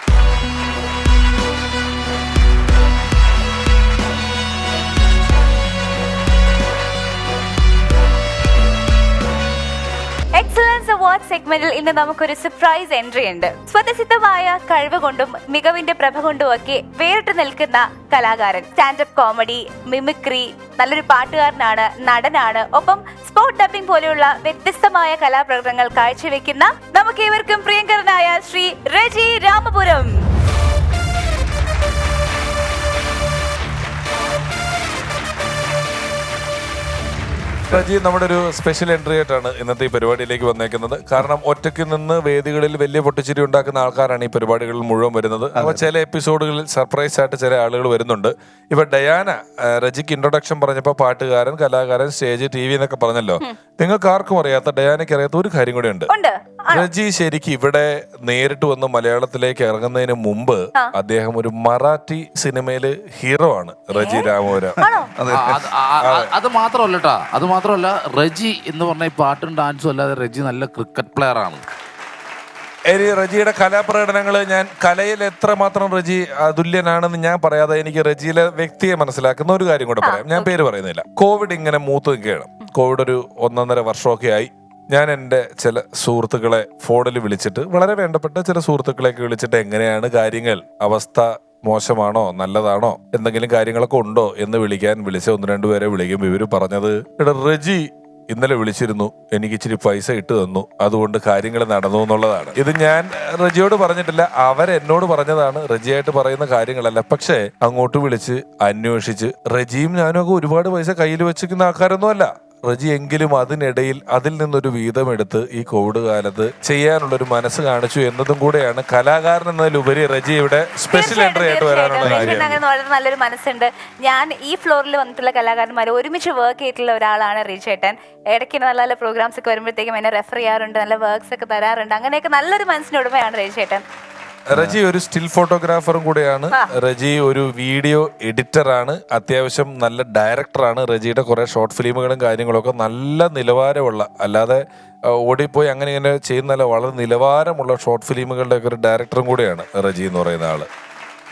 എക്സലൻസ് അവാർഡ് സെഗ്മെന്റിൽ ഇന്ന് നമുക്കൊരു സർപ്രൈസ് എൻട്രി ഉണ്ട്. സ്വതസിദ്ധമായ കഴിവ് കൊണ്ടും മികവിന്റെ പ്രഭ കൊണ്ടുമൊക്കെ വേറിട്ട് നിൽക്കുന്ന കലാകാരൻ. സ്റ്റാൻഡപ്പ് കോമഡി, മിമിക്രി, നല്ലൊരു പാട്ടുകാരനാണ്, നടനാണ്, ഒപ്പം സ്പോട്ട് ഡബിംഗ് പോലെയുള്ള വ്യത്യസ്തമായ കലാപ്രകടനങ്ങൾ കാഴ്ചവെക്കുന്ന നമുക്ക് ഏവർക്കും പ്രിയങ്കരനായ ശ്രീ റെജി രാമപുരം. റജി നമ്മുടെ ഒരു സ്പെഷ്യൽ എൻട്രി ആയിട്ടാണ് ഇന്നത്തെ ഈ പരിപാടിയിലേക്ക് വന്നേക്കുന്നത്. കാരണം ഒറ്റയ്ക്ക് നിന്ന് വേദികളിൽ വലിയ പൊട്ടിച്ചിരി ഉണ്ടാക്കുന്ന ആൾക്കാരാണ് ഈ പരിപാടികളിൽ മുഴുവൻ വരുന്നത്. അപ്പൊ ചില എപ്പിസോഡുകളിൽ സർപ്രൈസ് ആയിട്ട് ചില ആളുകൾ വരുന്നുണ്ട്. ഇപ്പൊ ഡയാന റജിക്ക് ഇൻട്രൊഡക്ഷൻ പറഞ്ഞപ്പോ പാട്ടുകാരൻ, കലാകാരൻ, സ്റ്റേജ്, TV എന്നൊക്കെ പറഞ്ഞല്ലോ. നിങ്ങൾക്ക് ആർക്കും അറിയാത്ത, ഡയാനയ്ക്ക് അറിയാത്ത ഒരു കാര്യം കൂടെ ഉണ്ട്. റജി ശരിക്കും ഇവിടെ നേരിട്ട് വന്ന് മലയാളത്തിലേക്ക് ഇറങ്ങുന്നതിന് മുമ്പ് അദ്ദേഹം ഒരു മറാഠി സിനിമയില് ഹീറോ ആണ്, റജി രാമപുരം. അത് മാത്രമല്ല കേട്ടാ, അത് മാത്രമല്ല, റജി എന്ന് പറഞ്ഞ ഈ പാട്ടും ഡാൻസും അല്ലാതെ റജി നല്ല ക്രിക്കറ്റ് പ്ലെയർ ആണ്. റജിയുടെ കലാപ്രകടനങ്ങൾ ഞാൻ കലയിൽ എത്രമാത്രം റജി തുല്യനാണെന്ന് ഞാൻ പറയാതെ എനിക്ക് റജിയിലെ വ്യക്തിയെ മനസ്സിലാക്കുന്ന ഒരു കാര്യം കൂടെ പറയാം. ഞാൻ പേര് പറയുന്നില്ല. കോവിഡ് ഇങ്ങനെ മൂത്ത് നിൽക്കുകയാണ്. കോവിഡ് ഒരു 1.5 വർഷമൊക്കെ ആയി. ഞാൻ എൻ്റെ ചില സുഹൃത്തുക്കളെ ഫോണിൽ വിളിച്ചിട്ട്, വളരെ വേണ്ടപ്പെട്ട ചില സുഹൃത്തുക്കളെയൊക്കെ വിളിച്ചിട്ട്, എങ്ങനെയാണ് കാര്യങ്ങൾ, അവസ്ഥ മോശമാണോ നല്ലതാണോ, എന്തെങ്കിലും കാര്യങ്ങളൊക്കെ ഉണ്ടോ എന്ന് വിളിച്ച് 1-2 പേരെ വിളിക്കുമ്പോൾ ഇവര് പറഞ്ഞത്, എടാ റജി ഇന്നലെ വിളിച്ചിരുന്നു, എനിക്ക് ഇച്ചിരി പൈസ ഇട്ട് തന്നു, അതുകൊണ്ട് കാര്യങ്ങൾ നടന്നു എന്നുള്ളതാണ്. ഇത് ഞാൻ റജിയോട് പറഞ്ഞിട്ടില്ല, അവരെന്നോട് പറഞ്ഞതാണ്. റജിയായിട്ട് പറയുന്ന കാര്യങ്ങളല്ല. പക്ഷേ അങ്ങോട്ട് വിളിച്ച് അന്വേഷിച്ച്, റജിയും ഞാനും ഒക്കെ ഒരുപാട് പൈസ കയ്യിൽ വെച്ചിരിക്കുന്ന ആൾക്കാരൊന്നും അല്ല. റജി എങ്കിലും അതിനിടയിൽ അതിൽ നിന്നൊരു വീതം എടുത്ത് ഈ കോവിഡ് കാലത്ത് ചെയ്യാനുള്ളൊരു മനസ്സ് കാണിച്ചു എന്നതും കൂടെയാണ് കലാകാരൻ എന്നതിലുപരി റജി ഇവിടെ സ്പെഷ്യൽ എൻട്രി ആയിട്ട് വരാനുള്ള കാര്യം. അങ്ങനെ വളരെ നല്ലൊരു മനസ്സുണ്ട്. ഞാൻ ഈ ഫ്ലോറിൽ വന്നിട്ടുള്ള കലാകാരന്മാർ ഒരുമിച്ച് വർക്ക് ചെയ്തിട്ടുള്ള ഒരാളാണ് റീചേട്ടൻ. ഇടയ്ക്ക് നല്ല നല്ല പ്രോഗ്രാംസ് ഒക്കെ വരുമ്പോഴത്തേക്കും എന്നെ റെഫർ ചെയ്യാറുണ്ട്, നല്ല വർക്ക്സ് ഒക്കെ തരാറുണ്ട്. അങ്ങനെയൊക്കെ നല്ലൊരു മനസ്സിനുടമയാണ് റീചേട്ടൻ. റജി ഒരു സ്റ്റിൽ ഫോട്ടോഗ്രാഫറും കൂടെയാണ്. റജി ഒരു വീഡിയോ എഡിറ്ററാണ്. അത്യാവശ്യം നല്ല ഡയറക്ടറാണ്. റജിയുടെ കുറെ ഷോർട്ട് ഫിലിമുകളും കാര്യങ്ങളൊക്കെ നല്ല നിലവാരമുള്ള, അല്ലാതെ ഓടിപ്പോയി അങ്ങനെ ഇങ്ങനെ ചെയ്യുന്നല്ല, വളരെ നിലവാരമുള്ള ഷോർട്ട് ഫിലിമുകളുടെ ഒക്കെ ഒരു ഡയറക്ടറും കൂടെയാണ് റജി എന്ന് പറയുന്ന ആള്.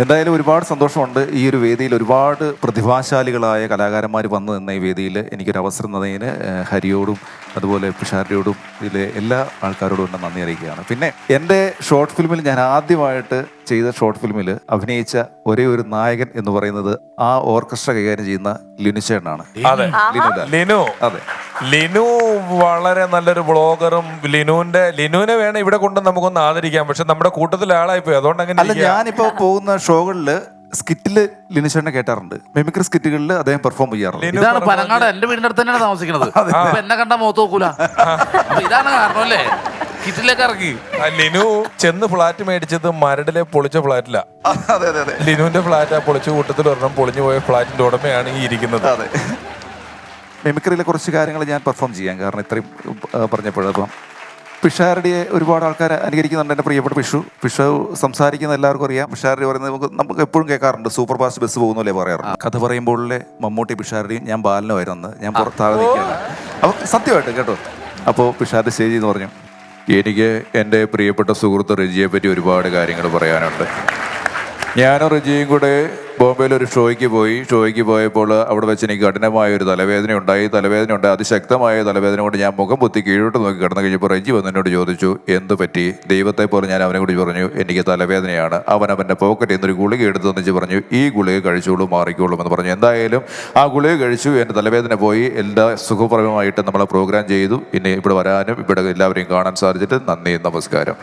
എന്തായാലും ഒരുപാട് സന്തോഷമുണ്ട്. ഈ ഒരു വേദിയിൽ ഒരുപാട് പ്രതിഭാശാലികളായ കലാകാരന്മാർ വന്നു നിന്ന ഈ വേദിയിൽ എനിക്കൊരു അവസരം തന്നതിന് ഹരിയോടും അതുപോലെ പിഷാരിയോടും ഇതിലെ എല്ലാ ആൾക്കാരോടും എന്നെ നന്ദി അറിയിക്കുകയാണ്. പിന്നെ എൻ്റെ ഷോർട്ട് ഫിലിമിൽ ഞാൻ ആദ്യമായിട്ട് ചെയ്ത ഷോർട്ട് ഫിലിമിൽ അഭിനയിച്ച ഒരേ ഒരു നായകൻ എന്ന് പറയുന്നത് ആ ഓർക്കസ്ട്ര കൈകാര്യം ചെയ്യുന്ന ലിനു ചേട്ടനാണ്. ലിനു വളരെ നല്ലൊരു ബ്ലോഗറും. ലിനുവിനെ വേണം ഇവിടെ കൊണ്ട് നമുക്കൊന്ന് ആദരിക്കാം. പക്ഷെ നമ്മുടെ കൂട്ടത്തിലെ ആളായിപ്പോയി, അതുകൊണ്ട് അങ്ങനെ. അല്ല, ഞാനിപ്പോ പോകുന്ന ഷോകളില് സ്കിറ്റില് ലിനുചേട്ടനെ കേട്ടാറുണ്ട്. മിമിക്രി സ്കിറ്റുകളിൽ അദ്ദേഹം പെർഫോം ചെയ്യാറുണ്ട്. ഇതാണ് പനങ്ങാട്, എന്റെ വീടിന്റെ അടുത്ത് തന്നെയാണ് താമസിക്കുന്നത്. എന്നെ കണ്ടാ മുഖത്ത് നോക്കൂല. ഇതാണ് കാരണം അല്ലേ കിറ്റിലേക്ക് ഇറങ്ങി. ലിനു ചെന്ന് ഫ്ലാറ്റ് മേടിച്ചത് മരടിലെ പൊളിച്ച ഫ്ലാറ്റില. ലിനുവിന്റെ ഫ്ലാറ്റ് ആ പൊളിച്ച കൂട്ടത്തിൽ ഒരെണ്ണം പൊളിഞ്ഞു പോയ ഫ്ലാറ്റിന്റെ ഉടമയാണ് ഈ ഇരിക്കുന്നത്. അതെ, മിമിക്രിയിലെ കുറച്ച് കാര്യങ്ങൾ ഞാൻ പെർഫോം ചെയ്യാം. കാരണം ഇത്രയും പറഞ്ഞപ്പോഴപ്പം പിഷാരടിയെ ഒരുപാട് ആൾക്കാർ അനുകരിക്കുന്നുണ്ട്. എൻ്റെ പ്രിയപ്പെട്ട പിഷു സംസാരിക്കുന്ന എല്ലാവർക്കും അറിയാം. പിഷാരടി പറയുന്നത് നമുക്ക് എപ്പോഴും കേൾക്കാറുണ്ട്, സൂപ്പർ ഫാസ്റ്റ് ബസ് പോകുന്നല്ലേ പറയാറുണ്ട്. കഥ പറയുമ്പോഴേ മമ്മൂട്ടി പിഷാരടിയും ഞാൻ ബാലനുമായിരുന്നു. ഞാൻ പുറത്താകെ നിൽക്കുകയാണ്. അപ്പോൾ സത്യമായിട്ട് കേട്ടോ. അപ്പോൾ പിഷാരടി സ്റ്റേജിൽ എന്ന് പറഞ്ഞു, എനിക്ക് എൻ്റെ പ്രിയപ്പെട്ട സുഹൃത്ത് റജിയെ പറ്റി ഒരുപാട് കാര്യങ്ങൾ പറയാനുണ്ട്. ഞാനും റജിയും കൂടെ ബോംബെയിൽ ഒരു ഷോയ്ക്ക് പോയപ്പോൾ അവിടെ വെച്ച് എനിക്ക് കഠിനമായ ഒരു തലവേദന ഉണ്ടായി. അതിശക്തമായ തലവേദന കൊണ്ട് ഞാൻ മുഖം പൊത്തി കീഴോട്ട് നോക്കി കിടന്നു കഴിഞ്ഞപ്പോൾ റജി വന്ന് എന്നോട് ചോദിച്ചു, എന്ത് പറ്റി? ദൈവത്തെ പോലെ ഞാൻ അവനെ കൂടി പറഞ്ഞു, എനിക്ക് തലവേദനയാണ്. അവൻ്റെ പോക്കറ്റിൽ നിന്നൊരു ഗുളിക എടുത്തെന്ന് വെച്ച് പറഞ്ഞു, ഈ ഗുളിക കഴിച്ചോളൂ, മാറിക്കോളും എന്ന് പറഞ്ഞു. എന്തായാലും ആ ഗുളിക കഴിച്ചു, എൻ്റെ തലവേദന പോയി. എല്ലാ സുഖപ്രദമായിട്ട് നമ്മളെ പ്രോഗ്രാം ചെയ്തു. ഇനി ഇവിടെ വരാനും ഇവിടെ എല്ലാവരെയും കാണാൻ സാധിച്ചിട്ട് നന്ദി, നമസ്കാരം.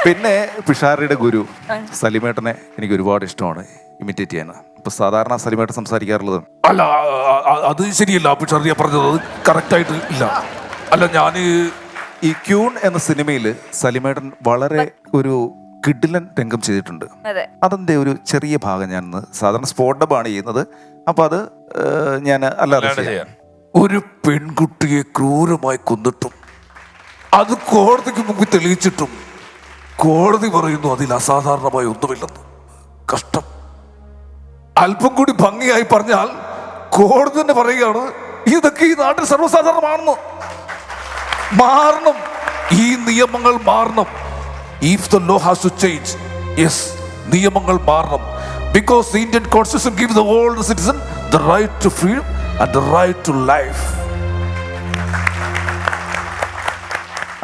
പിന്നെ പിഷാരടിയുടെ ഗുരു സലിമേട്ടനെ എനിക്ക് ഒരുപാട് ഇഷ്ടമാണ് ഇമിറ്റേറ്റ് ചെയ്യാൻ. ഇപ്പൊ സാധാരണ സലിമേട്ടൻ സംസാരിക്കാറുള്ളത് അല്ല, അത് ശരിയല്ല. പിഷാരടി പറഞ്ഞത് കറക്റ്റായിട്ട് ഇല്ല. അല്ല, ഞാൻ ഈ ക്യൂൺ എന്ന സിനിമയിൽ സലിമേട്ടൻ വളരെ ഒരു കിടിലൻ രംഗം ചെയ്തിട്ടുണ്ട്. അതിന്റെ ഒരു ചെറിയ ഭാഗം ഞാൻ സാധാരണ സ്പോട്ട് ഡബാണ് ചെയ്യുന്നത്. അപ്പൊ അത് ഞാൻ അല്ലാതെ ചെയ്യാം. ഒരു പെൺകുട്ടിയെ ക്രൂരമായി കൊന്നിട്ടും അത് കോടതിക്ക് മുമ്പിൽ തെളിയിച്ചിട്ടും കോടതി പറയുന്നു അതിൽ അസാധാരണമായി ഒന്നുമില്ലെന്ന്. കഷ്ടം. അല്പം കൂടി ഭംഗിയായി പറഞ്ഞാൽ കോടതി തന്നെ പറയുകയാണ് ഇതൊക്കെ ഈ നാട്ടിൽ സർവ്വസാധാരണമാണെന്ന്. മാറണം, ഈ നിയമങ്ങൾ മാറണം. If the law has to change, yes, നിയമങ്ങൾ മാറണം. Because the Indian constitution gives the all citizen the right to freedom and the right to life.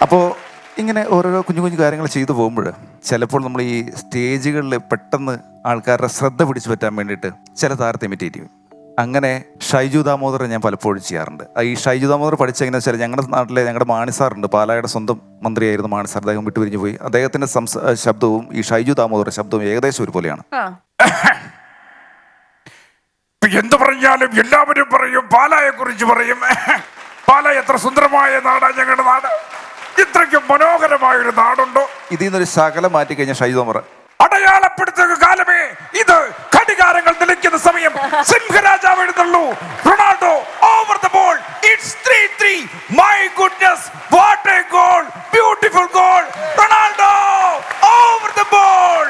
അപ്പോൾ ഇങ്ങനെ ഓരോരോ കുഞ്ഞു കുഞ്ഞു കാര്യങ്ങൾ ചെയ്തു പോകുമ്പോൾ ചിലപ്പോൾ നമ്മൾ ഈ സ്റ്റേജുകളിൽ പെട്ടെന്ന് ആൾക്കാരുടെ ശ്രദ്ധ പിടിച്ചു പറ്റാൻ വേണ്ടിയിട്ട് ചില താരത്തെ ഇമിറ്റേറ്റ് ചെയ്യും. അങ്ങനെ ഷൈജു ദാമോദർ ഞാൻ പലപ്പോഴും ചെയ്യാറുണ്ട്. ഈ ഷൈജു ദാമോദർ പഠിച്ചെങ്ങനെ വെച്ചാൽ ഞങ്ങളുടെ നാട്ടിലെ ഞങ്ങളുടെ മാണിസാറുണ്ട്, പാലായുടെ സ്വന്തം മന്ത്രിയായിരുന്നു മാണിസാർ. അദ്ദേഹം വിട്ടുപിരിഞ്ഞു പോയി. അദ്ദേഹത്തിൻ്റെ ശബ്ദവും ഈ ഷൈജു ദാമോദറുടെ ശബ്ദവും ഏകദേശം ഒരുപോലെയാണ്. എന്ത് പറഞ്ഞാലും എല്ലാവരും പറയും പാലായെ കുറിച്ച് പറയും. പാല എത്ര സുന്ദരമായ നാടാണ് ഞങ്ങളുടെ നാട്. ഇത്രയ്ക്ക് മനോഹരമായ ഒരു നാടുണ്ടോ? ഇതിൽ നിന്നൊരു ശകലം മാറ്റി കഴിഞ്ഞ ഷൈജോമർ അടയാളപ്പെടുത്തുക കാലമേ ഇത്. ഘടികാരങ്ങൾ നിലയ്ക്കുന്ന സമയം. സിംഹരാജാവ് എഴുന്നള്ളൂ. Ronaldo over the ball. It's 3-3. My goodness, what a goal. Beautiful goal. Ronaldo over the ball.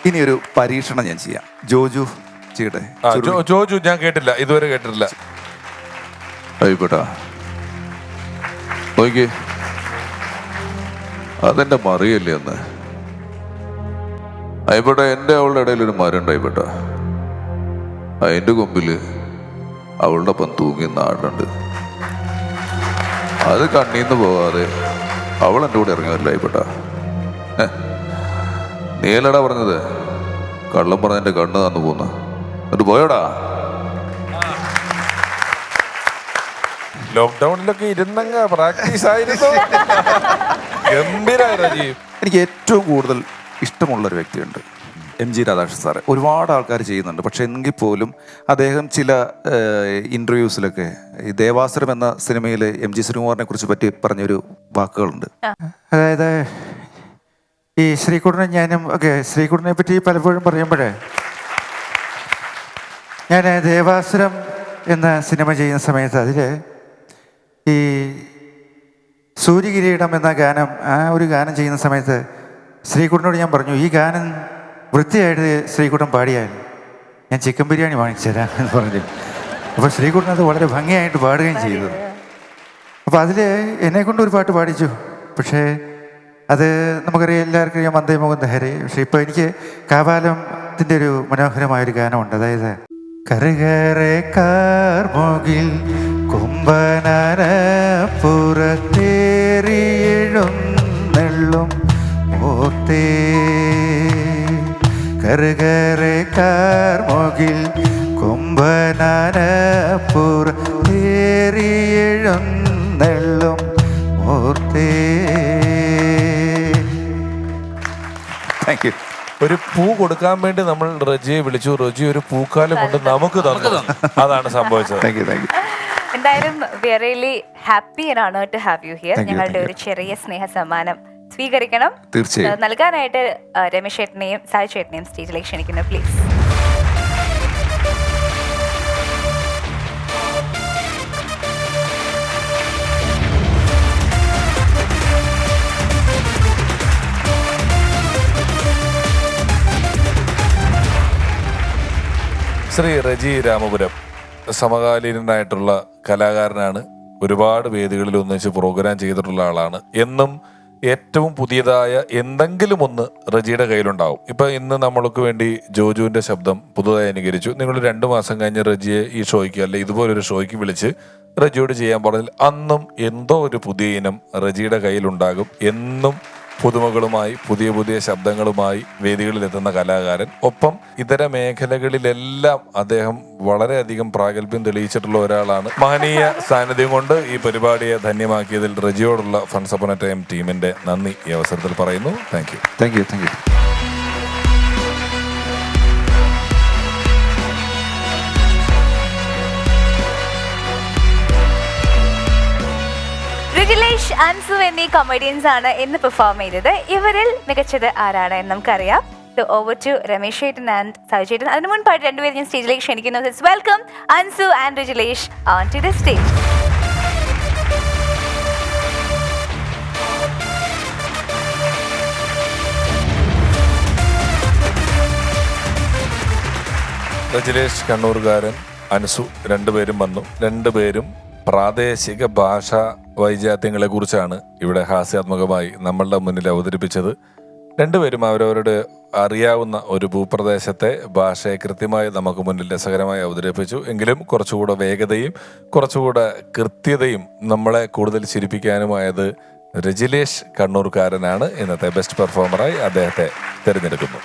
ഇനി ഒരു പരീക്ഷണം ഞാൻ ചെയ്യാം. ജോജു ചെയ്യട്ടെ. ജോജു ഞാൻ കേട്ടില്ല, ഇതുവരെ കേട്ടിട്ടില്ല. ആയിക്കോട്ടെ, നോക്കി. അതെന്റെ മറിയല്ലേ എന്ന്. ആയിക്കോട്ടെ, എൻ്റെ അവളുടെ ഇടയിൽ ഒരു മരം ഉണ്ടായിക്കോട്ടെ. അതിൻ്റെ കൊമ്പില് അവളുടെ ഒപ്പം തൂങ്ങി നാടുണ്ട്. അത് കണ്ണീന്ന് പോകാതെ അവൾ എൻ്റെ കൂടെ ഇറങ്ങിയല്ലോ. ആയിക്കോട്ടെ, നീലടാ പറഞ്ഞത് കള്ളം പറഞ്ഞ എൻ്റെ കണ്ണ് തന്നു പോന്ന എന്നിട്ട് പോയോടാ. ലോക്ക്ഡൌണിലൊക്കെ ഇരുന്നങ്ങ പ്രാക്ടീസ് ആയിരുന്നു. ഗംഭീരായ രാജീവ്. എനിക്ക് ഏറ്റവും കൂടുതൽ ഇഷ്ടമുള്ളൊരു വ്യക്തിയുണ്ട്, MG രാധാകൃഷ്ണൻ സാറ്. ഒരുപാട് ആൾക്കാർ ചെയ്യുന്നുണ്ട്, പക്ഷെ എങ്കിൽ പോലും അദ്ദേഹം ചില ഇൻ്റർവ്യൂസിലൊക്കെ ഈ ദേവാസുരം എന്ന സിനിമയിൽ MG ശ്രീകുമാറിനെ കുറിച്ച് പറ്റി പറഞ്ഞൊരു വാക്കുകളുണ്ട്. അതായത് ഈ ശ്രീകുട്ടനെ ഞാനും ഒക്കെ ശ്രീകുട്ടനെ പറ്റി പലപ്പോഴും പറയുമ്പോഴേ, ഞാൻ ദേവാസുരം എന്ന സിനിമ ചെയ്യുന്ന സമയത്ത് അതിൽ ഈ സൂര്യകിരീടം എന്ന ഗാനം, ആ ഒരു ഗാനം ചെയ്യുന്ന സമയത്ത് ശ്രീകുട്ടനോട് ഞാൻ പറഞ്ഞു, ഈ ഗാനം വൃത്തിയായിട്ട് ശ്രീകുട്ടൻ പാടിയാൽ ഞാൻ ചിക്കൻ ബിരിയാണി വാങ്ങിച്ചു തരാം എന്ന് പറഞ്ഞു. അപ്പോൾ ശ്രീകുട്ടൻ അത് വളരെ ഭംഗിയായിട്ട് പാടുകയും ചെയ്തു. അപ്പോൾ അതിൽ എന്നെക്കൊണ്ട് ഒരു പാട്ട് പാടിച്ചു. പക്ഷേ അത് നമുക്കറിയാം, എല്ലാവർക്കും അറിയാം, വന്ദേ മുകുന്ദ ഹരേ. പക്ഷെ ഇപ്പോൾ എനിക്ക് കാവാലത്തിൻ്റെ ഒരു മനോഹരമായൊരു ഗാനമുണ്ട്. അതായത് കറുകറെ കാർമുകിൽ കൊമ്പനാന പുറത്തേറിയെഴുന്നെള്ളും മൂർത്തേ. കറുകറെ കാർമുകിൽ കൊമ്പനാന പുറത്തേറിയെഴുന്നെള്ളും മൂർത്തേ. Thank you. ഒരു പൂ കൊടുക്കാൻ വേണ്ടി നമ്മൾ റജിയെ വിളിച്ചു. റജി ഒരു പൂക്കാലം കൊണ്ട് നമുക്ക് തന്നു. അതാണ് സംഭവിച്ചത്. Thank you, thank you. എന്തായാലും we are really happy and honoured to have you here. ഞങ്ങളുടെ ഒരു ചെറിയ സ്നേഹ സമ്മാനം സ്വീകരിക്കണം. തീർച്ചയായും നൽകാനായിട്ട് രമേശ് ചേട്ടനെയും സായി ചേട്ടനെയും സ്റ്റേജിലേക്ക് ക്ഷണിക്കുന്നു, പ്ലീസ്. ശ്രീ റജി രാമപുരം സമകാലീനായിട്ടുള്ള കലാകാരനാണ്. ഒരുപാട് വേദികളിൽ ഒന്നിച്ച് പ്രോഗ്രാം ചെയ്തിട്ടുള്ള ആളാണ്. എന്നും ഏറ്റവും പുതിയതായ എന്തെങ്കിലും ഒന്ന് റജിയുടെ കയ്യിലുണ്ടാവും. ഇപ്പൊ ഇന്ന് നമ്മൾക്ക് വേണ്ടി ജോജുവിന്റെ ശബ്ദം പുതുതായി അനുകരിച്ചു. നിങ്ങൾ 2 മാസം കഴിഞ്ഞ് റജിയെ ഈ ഷോയ്ക്ക് അല്ലെ ഇതുപോലൊരു ഷോയ്ക്ക് വിളിച്ച് റജിയോട് ചെയ്യാൻ പറഞ്ഞാൽ അന്നും എന്തോ ഒരു പുതിയ ഇനം റജിയുടെ കയ്യിലുണ്ടാകും. എന്നും പുതുമകളുമായി പുതിയ പുതിയ ശബ്ദങ്ങളുമായി വേദികളിലെത്തുന്ന കലാകാരൻ. ഒപ്പം ഇതര മേഖലകളിലെല്ലാം അദ്ദേഹം വളരെയധികം പ്രാഗൽഭ്യം തെളിയിച്ചിട്ടുള്ള ഒരാളാണ്. മഹനീയ സാന്നിധ്യം കൊണ്ട് ഈ പരിപാടിയെ ധന്യമാക്കിയതിൽ റജിയോടുള്ള ഫൺസ് അപ്പോൺ എ ടൈം ടീമിന്റെ നന്ദി ഈ അവസരത്തിൽ പറയുന്നു. Thank you. Thank you, thank you. Rijilesh, Ansu എന്നീ കൊമേഡിയൻസ് ആണ് ഇന്ന് പെർഫോം ചെയ്തത്. ഇവരിൽ മികച്ചത് ആരാണ് എന്ന് നമുക്കറിയാം. ഓവർ ടു രമേശ് ചേട്ടൻ ആൻഡ് സായി ചേട്ടൻ. അതിന് മുൻപായിട്ട് രണ്ടുപേരും ഞാൻ സ്റ്റേജിലേക്ക് ക്ഷണിക്കുന്നു. Welcome Ansu and Rijilesh on to the stage. Rijilesh കണ്ണൂർകാരൻ, അൻസു രണ്ടുപേരും വന്നു. രണ്ടുപേരും പ്രാദേശിക ഭാഷാ വൈജാത്യങ്ങളെ കുറിച്ചാണ് ഇവിടെ ഹാസ്യാത്മകമായി നമ്മളുടെ മുന്നിൽ അവതരിപ്പിച്ചത്. രണ്ടുപേരും അവരവരുടെ അറിയാവുന്ന ഒരു ഭൂപ്രദേശത്തെ ഭാഷയെ കൃത്യമായി നമുക്ക് മുന്നിൽ രസകരമായി അവതരിപ്പിച്ചു. എങ്കിലും കുറച്ചുകൂടെ വേഗതയും കുറച്ചുകൂടെ കൃത്യതയും നമ്മളെ കൂടുതൽ ചിരിപ്പിക്കാനുമായത് റിജിലേഷ് കണ്ണൂർക്കാരനാണ്. ഇന്നത്തെ ബെസ്റ്റ് പെർഫോമറായി അദ്ദേഹത്തെ തിരഞ്ഞെടുക്കുന്നു.